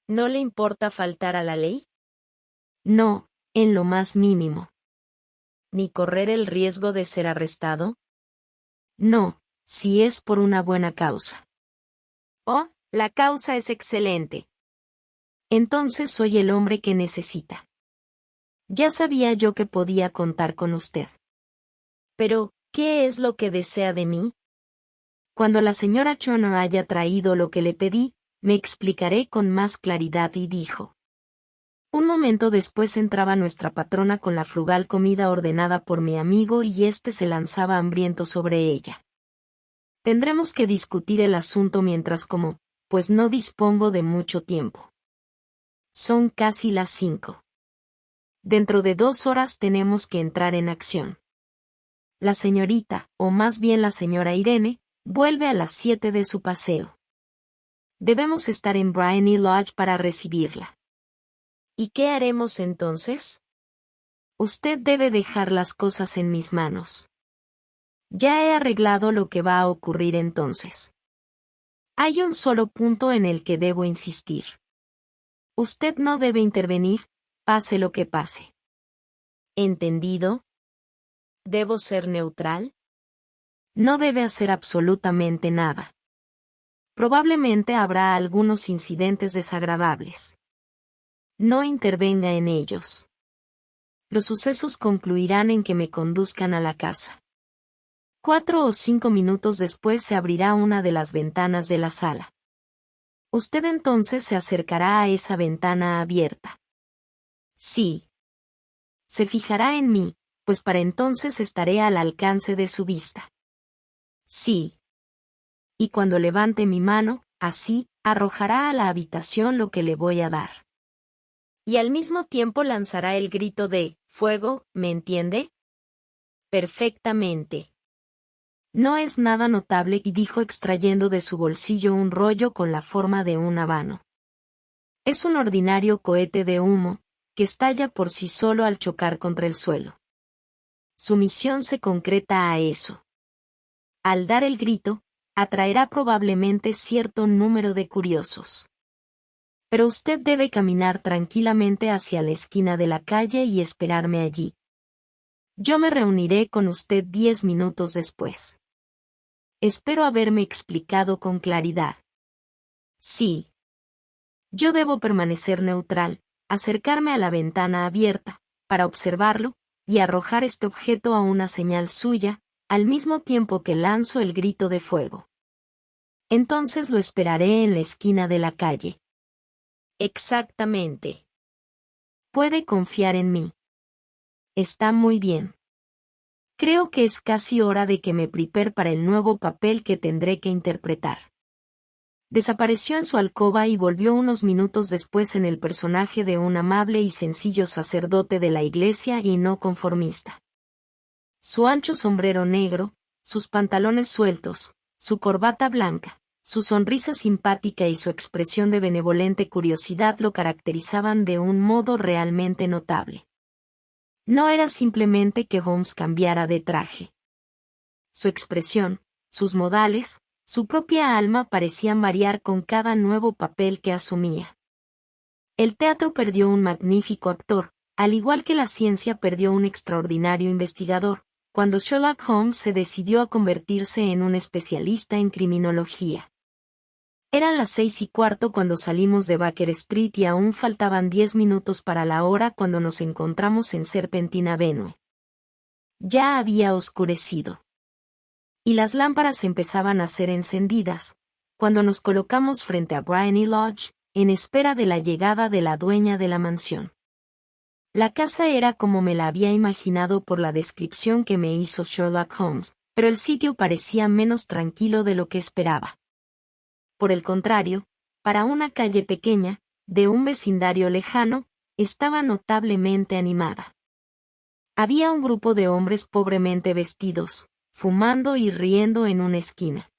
¿No le importa faltar a la ley? No, en lo más mínimo. ¿Ni correr el riesgo de ser arrestado? No, si es por una buena causa. Oh, la causa es excelente. Entonces soy el hombre que necesita. Ya sabía yo que podía contar con usted. Pero, ¿qué es lo que desea de mí? Cuando la señora Turner haya traído lo que le pedí, me explicaré con más claridad, y dijo. Un momento después entraba nuestra patrona con la frugal comida ordenada por mi amigo y éste se lanzaba hambriento sobre ella. Tendremos que discutir el asunto mientras como, pues no dispongo de mucho tiempo. Son casi las 5. Dentro de 2 horas tenemos que entrar en acción. La señorita, o más bien la señora Irene, vuelve a las 7 de su paseo. Debemos estar en Briony Lodge para recibirla. ¿Y qué haremos entonces? Usted debe dejar las cosas en mis manos. Ya he arreglado lo que va a ocurrir entonces. Hay un solo punto en el que debo insistir. Usted no debe intervenir, pase lo que pase. ¿Entendido? ¿Debo ser neutral? No debe hacer absolutamente nada. probablemente habrá algunos incidentes desagradables. No intervenga en ellos. Los sucesos concluirán en que me conduzcan a la casa. 4 o 5 minutos después se abrirá una de las ventanas de la sala. Usted entonces se acercará a esa ventana abierta. Sí. Se fijará en mí, pues para entonces estaré al alcance de su vista. Sí. Y cuando levante mi mano, así, arrojará a la habitación lo que le voy a dar. Y al mismo tiempo lanzará el grito de «fuego», ¿me entiende? Perfectamente. No es nada notable, y dijo extrayendo de su bolsillo un rollo con la forma de un habano. Es un ordinario cohete de humo, que estalla por sí solo al chocar contra el suelo. Su misión se concreta a eso. Al dar el grito, atraerá probablemente cierto número de curiosos. Pero usted debe caminar tranquilamente hacia la esquina de la calle y esperarme allí. Yo me reuniré con usted 10 minutos después. Espero haberme explicado con claridad. Sí. Yo debo permanecer neutral, acercarme a la ventana abierta, para observarlo, y arrojar este objeto a una señal suya, al mismo tiempo que lanzo el grito de fuego. Entonces lo esperaré en la esquina de la calle. Exactamente. Puede confiar en mí. Está muy bien. Creo que es casi hora de que me prepare para el nuevo papel que tendré que interpretar. Desapareció en su alcoba y volvió unos minutos después en el personaje de un amable y sencillo sacerdote de la iglesia y no conformista. Su ancho sombrero negro, sus pantalones sueltos, su corbata blanca, su sonrisa simpática y su expresión de benevolente curiosidad lo caracterizaban de un modo realmente notable. No era simplemente que Holmes cambiara de traje. Su expresión, sus modales, su propia alma parecían variar con cada nuevo papel que asumía. El teatro perdió un magnífico actor, al igual que la ciencia perdió un extraordinario investigador, cuando Sherlock Holmes se decidió a convertirse en un especialista en criminología. Eran las 6:15 cuando salimos de Baker Street y aún faltaban 10 minutos para la hora cuando nos encontramos en Serpentine Avenue. Ya había oscurecido. Y las lámparas empezaban a ser encendidas, cuando nos colocamos frente a Briony Lodge, en espera de la llegada de la dueña de la mansión. La casa era como me la había imaginado por la descripción que me hizo Sherlock Holmes, pero el sitio parecía menos tranquilo de lo que esperaba. Por el contrario, para una calle pequeña, de un vecindario lejano, estaba notablemente animada. Había un grupo de hombres pobremente vestidos, fumando y riendo en una esquina.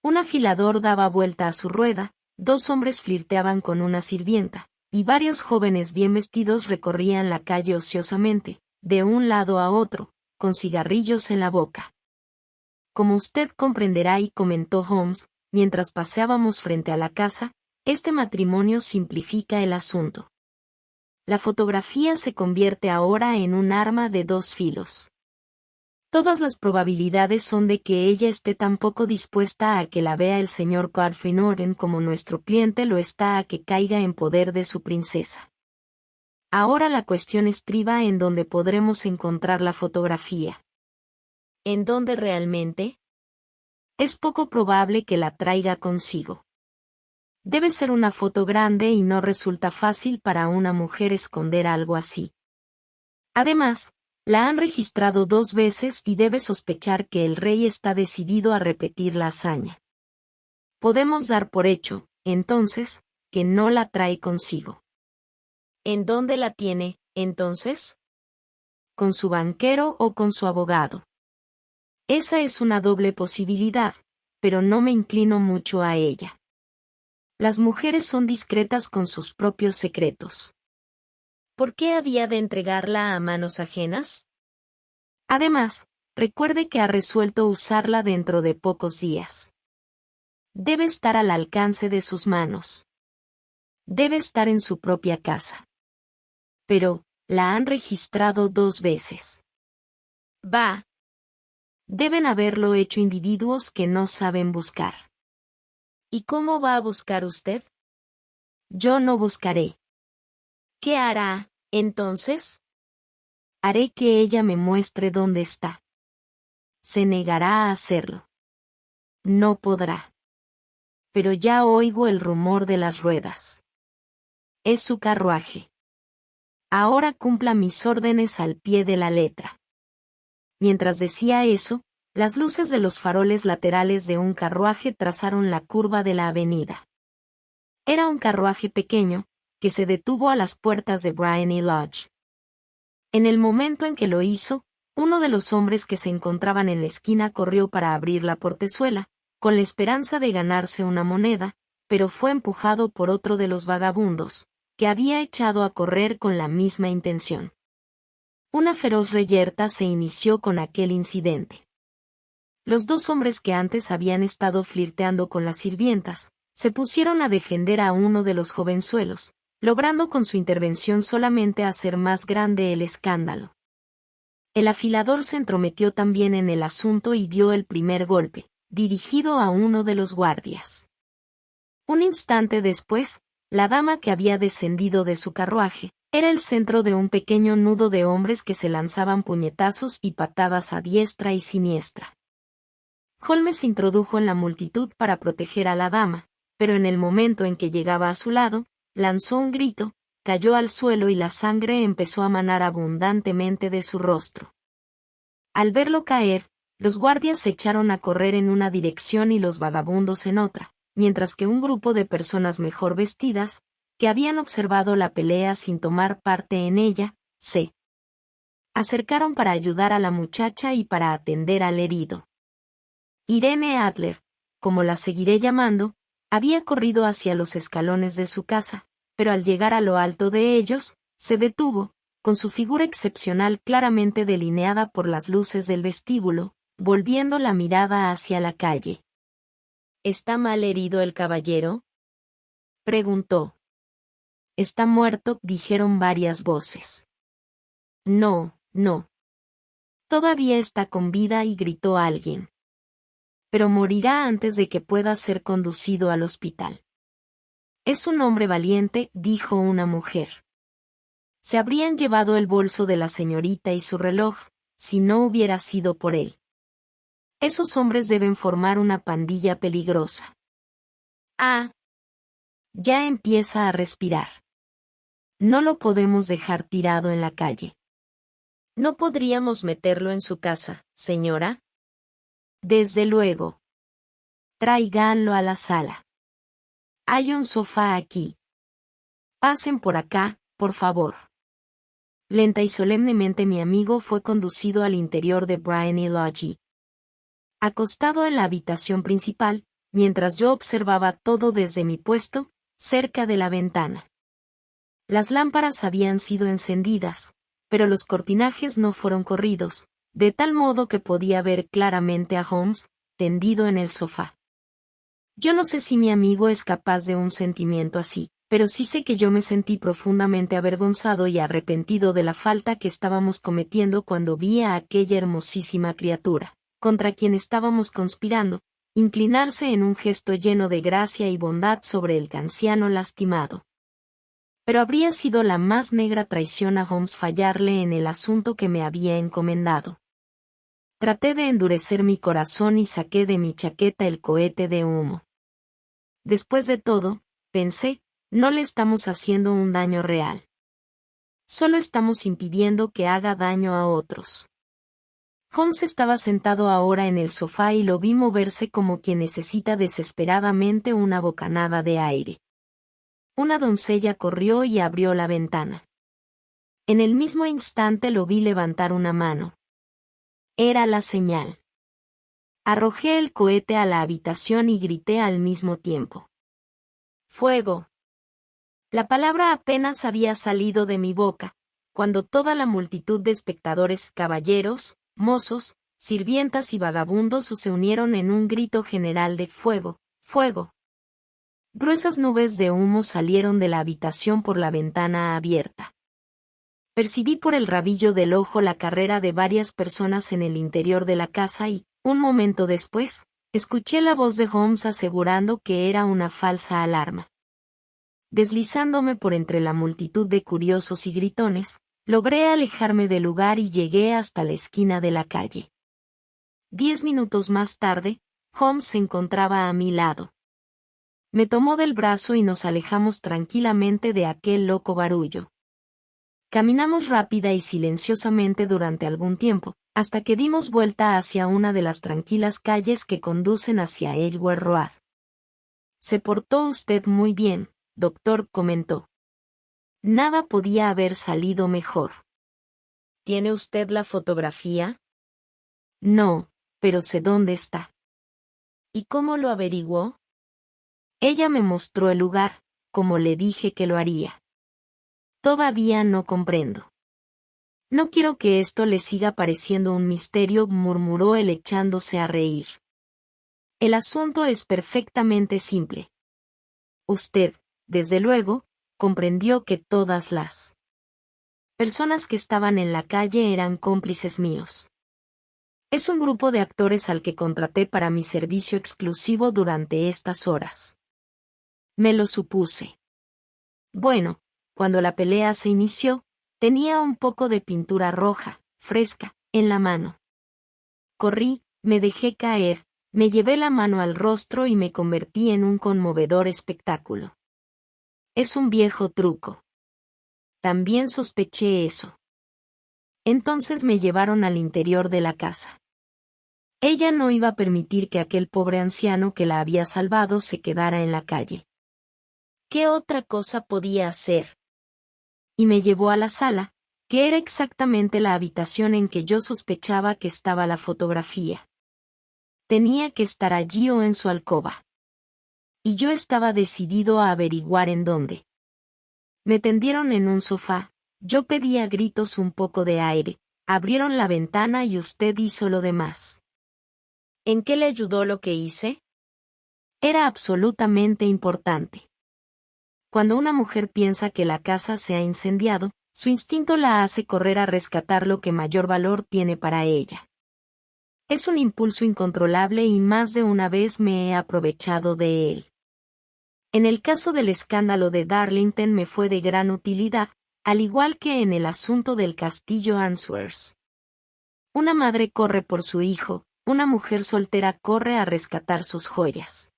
Un afilador daba vuelta a su rueda, 2 hombres flirteaban con una sirvienta, y varios jóvenes bien vestidos recorrían la calle ociosamente, de un lado a otro, con cigarrillos en la boca. Como usted comprenderá, y comentó Holmes, mientras paseábamos frente a la casa, este matrimonio simplifica el asunto. La fotografía se convierte ahora en un arma de 2 filos. Todas las probabilidades son de que ella esté tan poco dispuesta a que la vea el señor Godfrey Norton como nuestro cliente lo está a que caiga en poder de su princesa. Ahora la cuestión estriba en dónde podremos encontrar la fotografía. ¿En dónde realmente? Es poco probable que la traiga consigo. Debe ser una foto grande y no resulta fácil para una mujer esconder algo así. Además, la han registrado 2 veces y debe sospechar que el rey está decidido a repetir la hazaña. Podemos dar por hecho, entonces, que no la trae consigo. ¿En dónde la tiene, entonces? ¿Con su banquero o con su abogado? Esa es una doble posibilidad, pero no me inclino mucho a ella. Las mujeres son discretas con sus propios secretos. ¿Por qué había de entregarla a manos ajenas? Además, recuerde que ha resuelto usarla dentro de pocos días. Debe estar al alcance de sus manos. Debe estar en su propia casa. Pero, la han registrado 2 veces. Bah. Deben haberlo hecho individuos que no saben buscar. ¿Y cómo va a buscar usted? Yo no buscaré. ¿Qué hará, entonces? Haré que ella me muestre dónde está. Se negará a hacerlo. No podrá. Pero ya oigo el rumor de las ruedas. Es su carruaje. Ahora cumpla mis órdenes al pie de la letra. Mientras decía eso, las luces de los faroles laterales de un carruaje trazaron la curva de la avenida. Era un carruaje pequeño, que se detuvo a las puertas de Briony Lodge. En el momento en que lo hizo, uno de los hombres que se encontraban en la esquina corrió para abrir la portezuela, con la esperanza de ganarse una moneda, pero fue empujado por otro de los vagabundos, que había echado a correr con la misma intención. Una feroz reyerta se inició con aquel incidente. Los dos hombres que antes habían estado flirteando con las sirvientas, se pusieron a defender a uno de los jovenzuelos, logrando con su intervención solamente hacer más grande el escándalo. El afilador se entrometió también en el asunto y dio el primer golpe, dirigido a uno de los guardias. Un instante después, la dama que había descendido de su carruaje, era el centro de un pequeño nudo de hombres que se lanzaban puñetazos y patadas a diestra y siniestra. Holmes se introdujo en la multitud para proteger a la dama, pero en el momento en que llegaba a su lado, lanzó un grito, cayó al suelo y la sangre empezó a manar abundantemente de su rostro. Al verlo caer, los guardias se echaron a correr en una dirección y los vagabundos en otra, mientras que un grupo de personas mejor vestidas, que habían observado la pelea sin tomar parte en ella, se acercaron para ayudar a la muchacha y para atender al herido. Irene Adler, como la seguiré llamando, había corrido hacia los escalones de su casa, pero al llegar a lo alto de ellos, se detuvo, con su figura excepcional claramente delineada por las luces del vestíbulo, volviendo la mirada hacia la calle. ¿Está mal herido el caballero?, preguntó. Está muerto, dijeron varias voces. No, no. Todavía está con vida, y gritó alguien. Pero morirá antes de que pueda ser conducido al hospital. Es un hombre valiente, dijo una mujer. Se habrían llevado el bolso de la señorita y su reloj, si no hubiera sido por él. Esos hombres deben formar una pandilla peligrosa. Ah. Ya empieza a respirar. No lo podemos dejar tirado en la calle. ¿No podríamos meterlo en su casa, señora? Desde luego. Tráiganlo a la sala. Hay un sofá aquí. Pasen por acá, por favor. Lenta y solemnemente mi amigo fue conducido al interior de Briony Lodge. Acostado en la habitación principal, mientras yo observaba todo desde mi puesto, cerca de la ventana. Las lámparas habían sido encendidas, pero los cortinajes no fueron corridos, de tal modo que podía ver claramente a Holmes, tendido en el sofá. Yo no sé si mi amigo es capaz de un sentimiento así, pero sí sé que yo me sentí profundamente avergonzado y arrepentido de la falta que estábamos cometiendo cuando vi a aquella hermosísima criatura, contra quien estábamos conspirando, inclinarse en un gesto lleno de gracia y bondad sobre el anciano lastimado. Pero habría sido la más negra traición a Holmes fallarle en el asunto que me había encomendado. Traté de endurecer mi corazón y saqué de mi chaqueta el cohete de humo. Después de todo, pensé, no le estamos haciendo un daño real. Solo estamos impidiendo que haga daño a otros. Holmes estaba sentado ahora en el sofá y lo vi moverse como quien necesita desesperadamente una bocanada de aire. Una doncella corrió y abrió la ventana. En el mismo instante lo vi levantar una mano. Era la señal. Arrojé el cohete a la habitación y grité al mismo tiempo. ¡Fuego! La palabra apenas había salido de mi boca, cuando toda la multitud de espectadores, caballeros, mozos, sirvientas y vagabundos se unieron en un grito general de ¡fuego! ¡Fuego! Gruesas nubes de humo salieron de la habitación por la ventana abierta. Percibí por el rabillo del ojo la carrera de varias personas en el interior de la casa y, un momento después, Escuché la voz de Holmes asegurando que era una falsa alarma. Deslizándome por entre la multitud de curiosos y gritones, logré alejarme del lugar y llegué hasta la esquina de la calle. 10 minutos más tarde, Holmes se encontraba a mi lado. Me tomó del brazo y nos alejamos tranquilamente de aquel loco barullo. Caminamos rápida y silenciosamente durante algún tiempo, hasta que dimos vuelta hacia una de las tranquilas calles que conducen hacia Edgware Road. Se portó usted muy bien, doctor, comentó. Nada podía haber salido mejor. ¿Tiene usted la fotografía? No, pero sé dónde está. ¿Y cómo lo averiguó? Ella me mostró el lugar, como le dije que lo haría. Todavía no comprendo. No quiero que esto le siga pareciendo un misterio, murmuró él echándose a reír. El asunto es perfectamente simple. Usted, desde luego, comprendió que todas las personas que estaban en la calle eran cómplices míos. Es un grupo de actores al que contraté para mi servicio exclusivo durante estas horas. Me lo supuse. Bueno, cuando la pelea se inició, tenía un poco de pintura roja, fresca, en la mano. Corrí, me dejé caer, me llevé la mano al rostro y me convertí en un conmovedor espectáculo. Es un viejo truco. También sospeché eso. Entonces me llevaron al interior de la casa. Ella no iba a permitir que aquel pobre anciano que la había salvado se quedara en la calle. ¿Qué otra cosa podía hacer? Y me llevó a la sala, que era exactamente la habitación en que yo sospechaba que estaba la fotografía. Tenía que estar allí o en su alcoba. Y yo estaba decidido a averiguar en dónde. Me tendieron en un sofá, yo pedí a gritos un poco de aire, abrieron la ventana y usted hizo lo demás. ¿En qué le ayudó lo que hice? Era absolutamente importante. Cuando una mujer piensa que la casa se ha incendiado, su instinto la hace correr a rescatar lo que mayor valor tiene para ella. Es un impulso incontrolable y más de una vez me he aprovechado de él. En el caso del escándalo de Darlington me fue de gran utilidad, al igual que en el asunto del castillo Answers. Una madre corre por su hijo, una mujer soltera corre a rescatar sus joyas.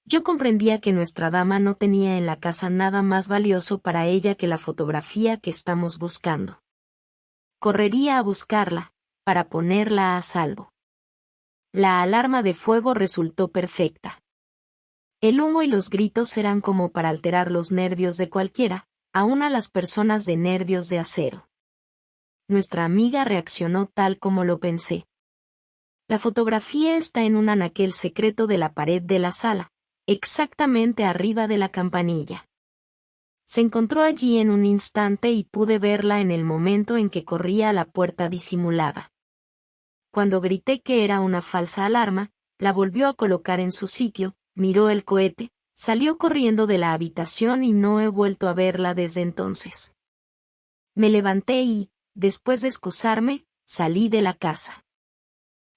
Yo comprendía que nuestra dama no tenía en la casa nada más valioso para ella que la fotografía que estamos buscando. Correría a buscarla, para ponerla a salvo. La alarma de fuego resultó perfecta. El humo y los gritos eran como para alterar los nervios de cualquiera, aun a las personas de nervios de acero. Nuestra amiga reaccionó tal como lo pensé. La fotografía está en un anaquel secreto de la pared de la sala, exactamente arriba de la campanilla. Se encontró allí en un instante y pude verla en el momento en que corría a la puerta disimulada. Cuando grité que era una falsa alarma, la volvió a colocar en su sitio, miró el cohete, salió corriendo de la habitación y no he vuelto a verla desde entonces. Me levanté y, después de excusarme, salí de la casa.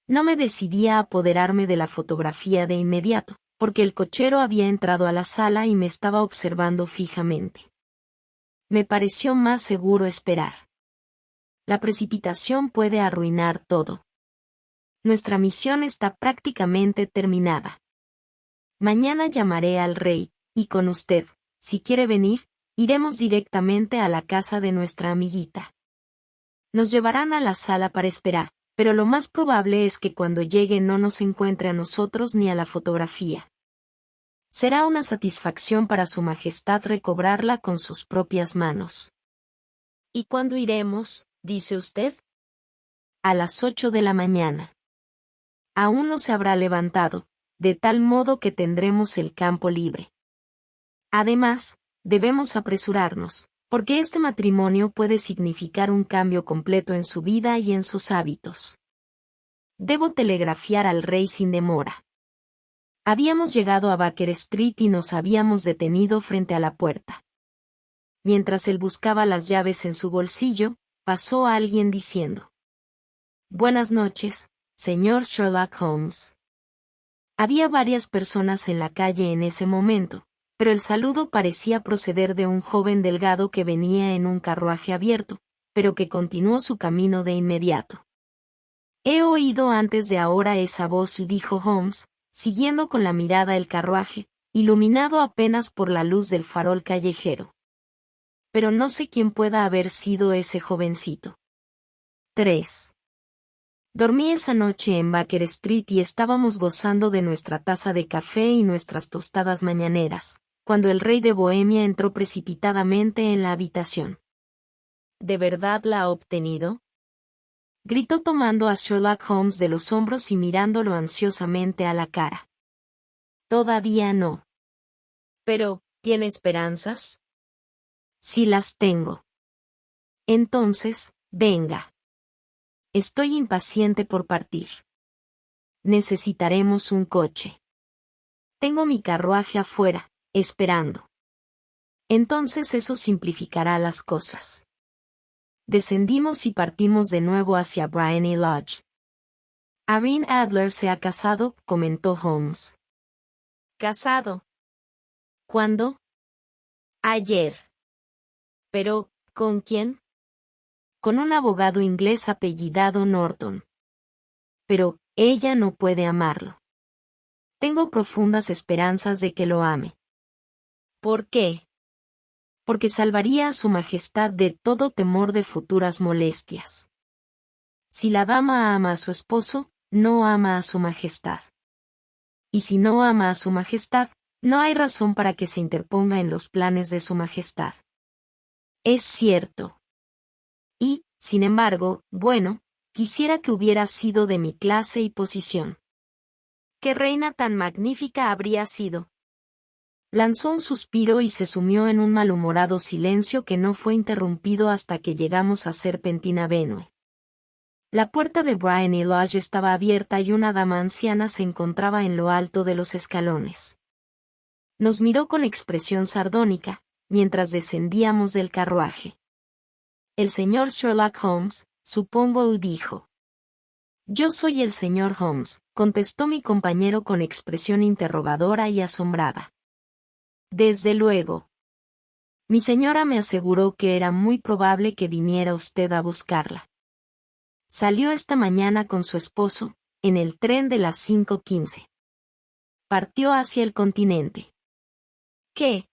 No me decidí a apoderarme de la fotografía de inmediato, porque el cochero había entrado a la sala y me estaba observando fijamente. Me pareció más seguro esperar. La precipitación puede arruinar todo. Nuestra misión está prácticamente terminada. Mañana llamaré al rey, y con usted, si quiere venir, iremos directamente a la casa de nuestra amiguita. Nos llevarán a la sala para esperar, pero lo más probable es que cuando llegue no nos encuentre a nosotros ni a la fotografía. Será una satisfacción para Su Majestad recobrarla con sus propias manos. ¿Y cuándo iremos, dice usted? A las 8 de la mañana. Aún no se habrá levantado, de tal modo que tendremos el campo libre. Además, debemos apresurarnos, porque este matrimonio puede significar un cambio completo en su vida y en sus hábitos. Debo telegrafiar al rey sin demora. Habíamos llegado a Baker Street y nos habíamos detenido frente a la puerta. Mientras él buscaba las llaves en su bolsillo, pasó alguien diciendo: Buenas noches, señor Sherlock Holmes. Había varias personas en la calle en ese momento, pero el saludo parecía proceder de un joven delgado que venía en un carruaje abierto, pero que continuó su camino de inmediato. He oído antes de ahora esa voz, dijo Holmes, siguiendo con la mirada el carruaje, iluminado apenas por la luz del farol callejero. Pero no sé quién pueda haber sido ese jovencito. 3. Dormí esa noche en Baker Street y estábamos gozando de nuestra taza de café y nuestras tostadas mañaneras, cuando el rey de Bohemia entró precipitadamente en la habitación. ¿De verdad la ha obtenido?, gritó tomando a Sherlock Holmes de los hombros y mirándolo ansiosamente a la cara. Todavía no. Pero, ¿tiene esperanzas? Sí las tengo. Entonces, venga. Estoy impaciente por partir. Necesitaremos un coche. Tengo mi carruaje afuera, esperando. Entonces eso simplificará las cosas. Descendimos y partimos de nuevo hacia Briony Lodge. Irene Adler se ha casado, comentó Holmes. ¿Casado? ¿Cuándo? Ayer. ¿Pero, con quién? Con un abogado inglés apellidado Norton. Pero, ella no puede amarlo. Tengo profundas esperanzas de que lo ame. ¿Por qué? Porque salvaría a su majestad de todo temor de futuras molestias. Si la dama ama a su esposo, no ama a su majestad. Y si no ama a su majestad, no hay razón para que se interponga en los planes de su majestad. Es cierto. Y, sin embargo, bueno, quisiera que hubiera sido de mi clase y posición. ¿Qué reina tan magnífica habría sido? Lanzó un suspiro y se sumió en un malhumorado silencio que no fue interrumpido hasta que llegamos a Serpentina Avenue. La puerta de Briony Lodge estaba abierta y una dama anciana se encontraba en lo alto de los escalones. Nos miró con expresión sardónica, mientras descendíamos del carruaje. El señor Sherlock Holmes, supongo, dijo. Yo soy el señor Holmes, contestó mi compañero con expresión interrogadora y asombrada. Desde luego. Mi señora me aseguró que era muy probable que viniera usted a buscarla. Salió esta mañana con su esposo, en el tren de las 5:15. Partió hacia el continente. ¿Qué?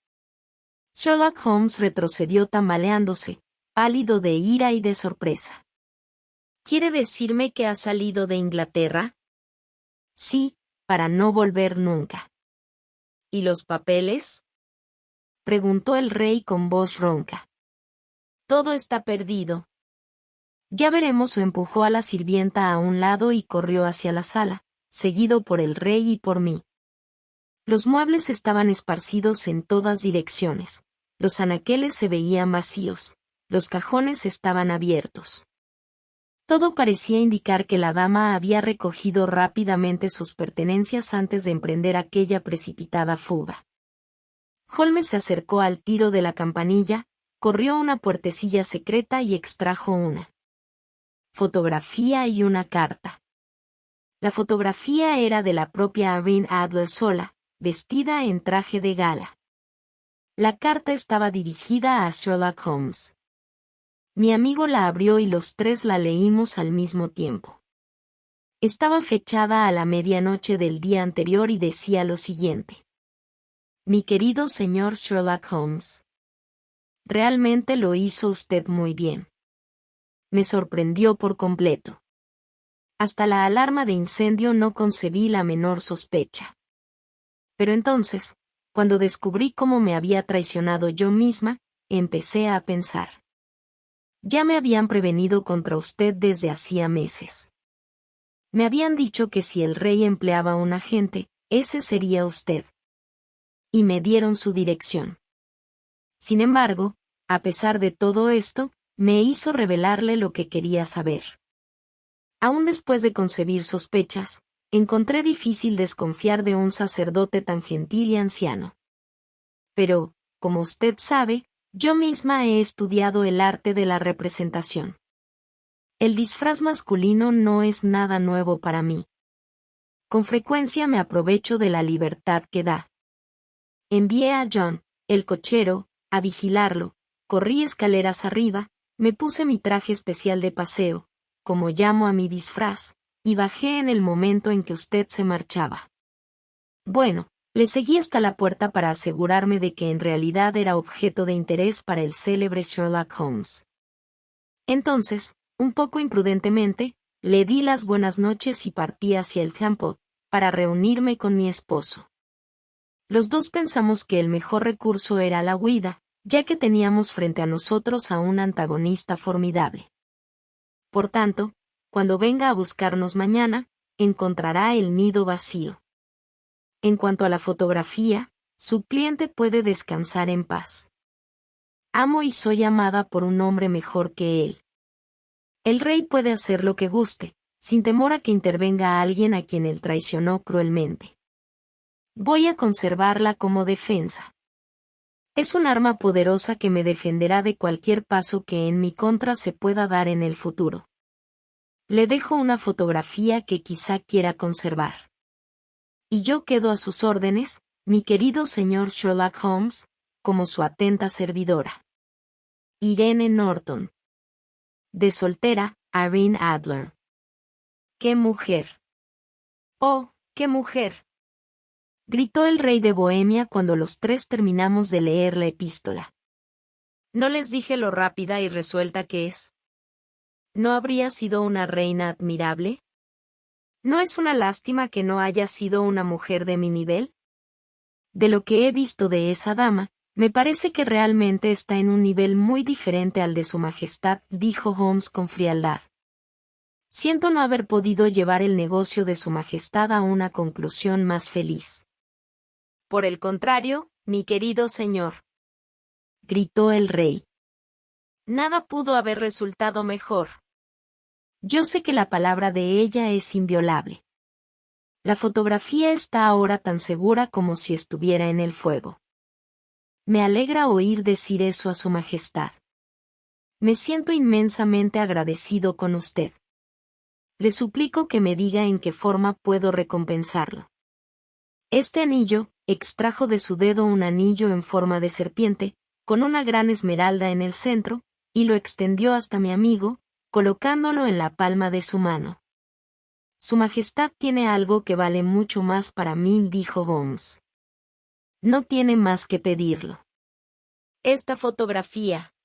Sherlock Holmes retrocedió tambaleándose, pálido de ira y de sorpresa. ¿Quiere decirme que ha salido de Inglaterra? Sí, para no volver nunca. ¿Y los papeles?, preguntó el rey con voz ronca. Todo está perdido. Ya veremos. O empujó a la sirvienta a un lado y corrió hacia la sala, seguido por el rey y por mí. Los muebles estaban esparcidos en todas direcciones, los anaqueles se veían vacíos, los cajones estaban abiertos. Todo parecía indicar que la dama había recogido rápidamente sus pertenencias antes de emprender aquella precipitada fuga. Holmes se acercó al tiro de la campanilla, corrió a una puertecilla secreta y extrajo una fotografía y una carta. La fotografía era de la propia Irene Adler sola, vestida en traje de gala. La carta estaba dirigida a Sherlock Holmes. Mi amigo la abrió y los tres la leímos al mismo tiempo. Estaba fechada a la medianoche del día anterior y decía lo siguiente. Mi querido señor Sherlock Holmes. Realmente lo hizo usted muy bien. Me sorprendió por completo. Hasta la alarma de incendio no concebí la menor sospecha. Pero entonces, cuando descubrí cómo me había traicionado yo misma, empecé a pensar. Ya me habían prevenido contra usted desde hacía meses. Me habían dicho que si el rey empleaba un agente, ese sería usted. Y me dieron su dirección. Sin embargo, a pesar de todo esto, me hizo revelarle lo que quería saber. Aún después de concebir sospechas, encontré difícil desconfiar de un sacerdote tan gentil y anciano. Pero, como usted sabe, yo misma he estudiado el arte de la representación. El disfraz masculino no es nada nuevo para mí. Con frecuencia me aprovecho de la libertad que da. Envié a John, el cochero, a vigilarlo, corrí escaleras arriba, me puse mi traje especial de paseo, como llamo a mi disfraz, y bajé en el momento en que usted se marchaba. Bueno, le seguí hasta la puerta para asegurarme de que en realidad era objeto de interés para el célebre Sherlock Holmes. Entonces, un poco imprudentemente, le di las buenas noches y partí hacia el campo, para reunirme con mi esposo. Los dos pensamos que el mejor recurso era la huida, ya que teníamos frente a nosotros a un antagonista formidable. Por tanto, cuando venga a buscarnos mañana, encontrará el nido vacío. En cuanto a la fotografía, su cliente puede descansar en paz. Amo y soy amada por un hombre mejor que él. El rey puede hacer lo que guste, sin temor a que intervenga alguien a quien él traicionó cruelmente. Voy a conservarla como defensa. Es un arma poderosa que me defenderá de cualquier paso que en mi contra se pueda dar en el futuro. Le dejo una fotografía que quizá quiera conservar. Y yo quedo a sus órdenes, mi querido señor Sherlock Holmes, como su atenta servidora. Irene Norton. De soltera, Irene Adler. ¡Qué mujer! ¡Oh, qué mujer! Gritó el rey de Bohemia cuando los tres terminamos de leer la epístola. ¿No les dije lo rápida y resuelta que es? ¿No habría sido una reina admirable? ¿No es una lástima que no haya sido una mujer de mi nivel? De lo que he visto de esa dama, me parece que realmente está en un nivel muy diferente al de su majestad, dijo Holmes con frialdad. Siento no haber podido llevar el negocio de su majestad a una conclusión más feliz. Por el contrario, mi querido señor, gritó el rey. Nada pudo haber resultado mejor. Yo sé que la palabra de ella es inviolable. La fotografía está ahora tan segura como si estuviera en el fuego. Me alegra oír decir eso a su majestad. Me siento inmensamente agradecido con usted. Le suplico que me diga en qué forma puedo recompensarlo. Este anillo, extrajo de su dedo un anillo en forma de serpiente, con una gran esmeralda en el centro, y lo extendió hasta mi amigo, colocándolo en la palma de su mano. Su majestad tiene algo que vale mucho más para mí, dijo Holmes. No tiene más que pedirlo. Esta fotografía.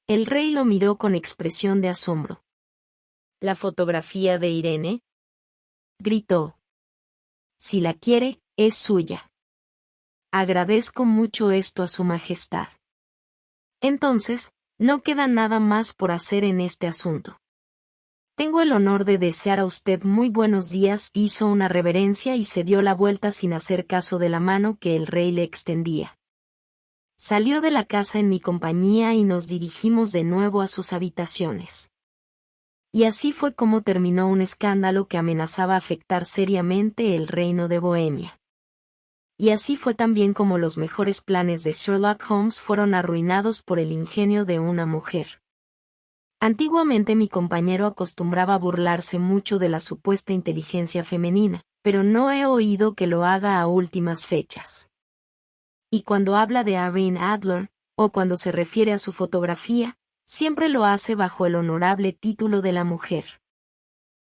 El rey lo miró con expresión de asombro. ¿La fotografía de Irene? Gritó. Si la quiere, es suya. Agradezco mucho esto a su majestad. Entonces, no queda nada más por hacer en este asunto. Tengo el honor de desear a usted muy buenos días. Hizo una reverencia y se dio la vuelta sin hacer caso de la mano que el rey le extendía. Salió de la casa en mi compañía y nos dirigimos de nuevo a sus habitaciones. Y así fue como terminó un escándalo que amenazaba afectar seriamente el reino de Bohemia. Y así fue también como los mejores planes de Sherlock Holmes fueron arruinados por el ingenio de una mujer. Antiguamente mi compañero acostumbraba burlarse mucho de la supuesta inteligencia femenina, pero no he oído que lo haga a últimas fechas. Y cuando habla de Irene Adler, o cuando se refiere a su fotografía, siempre lo hace bajo el honorable título de la mujer.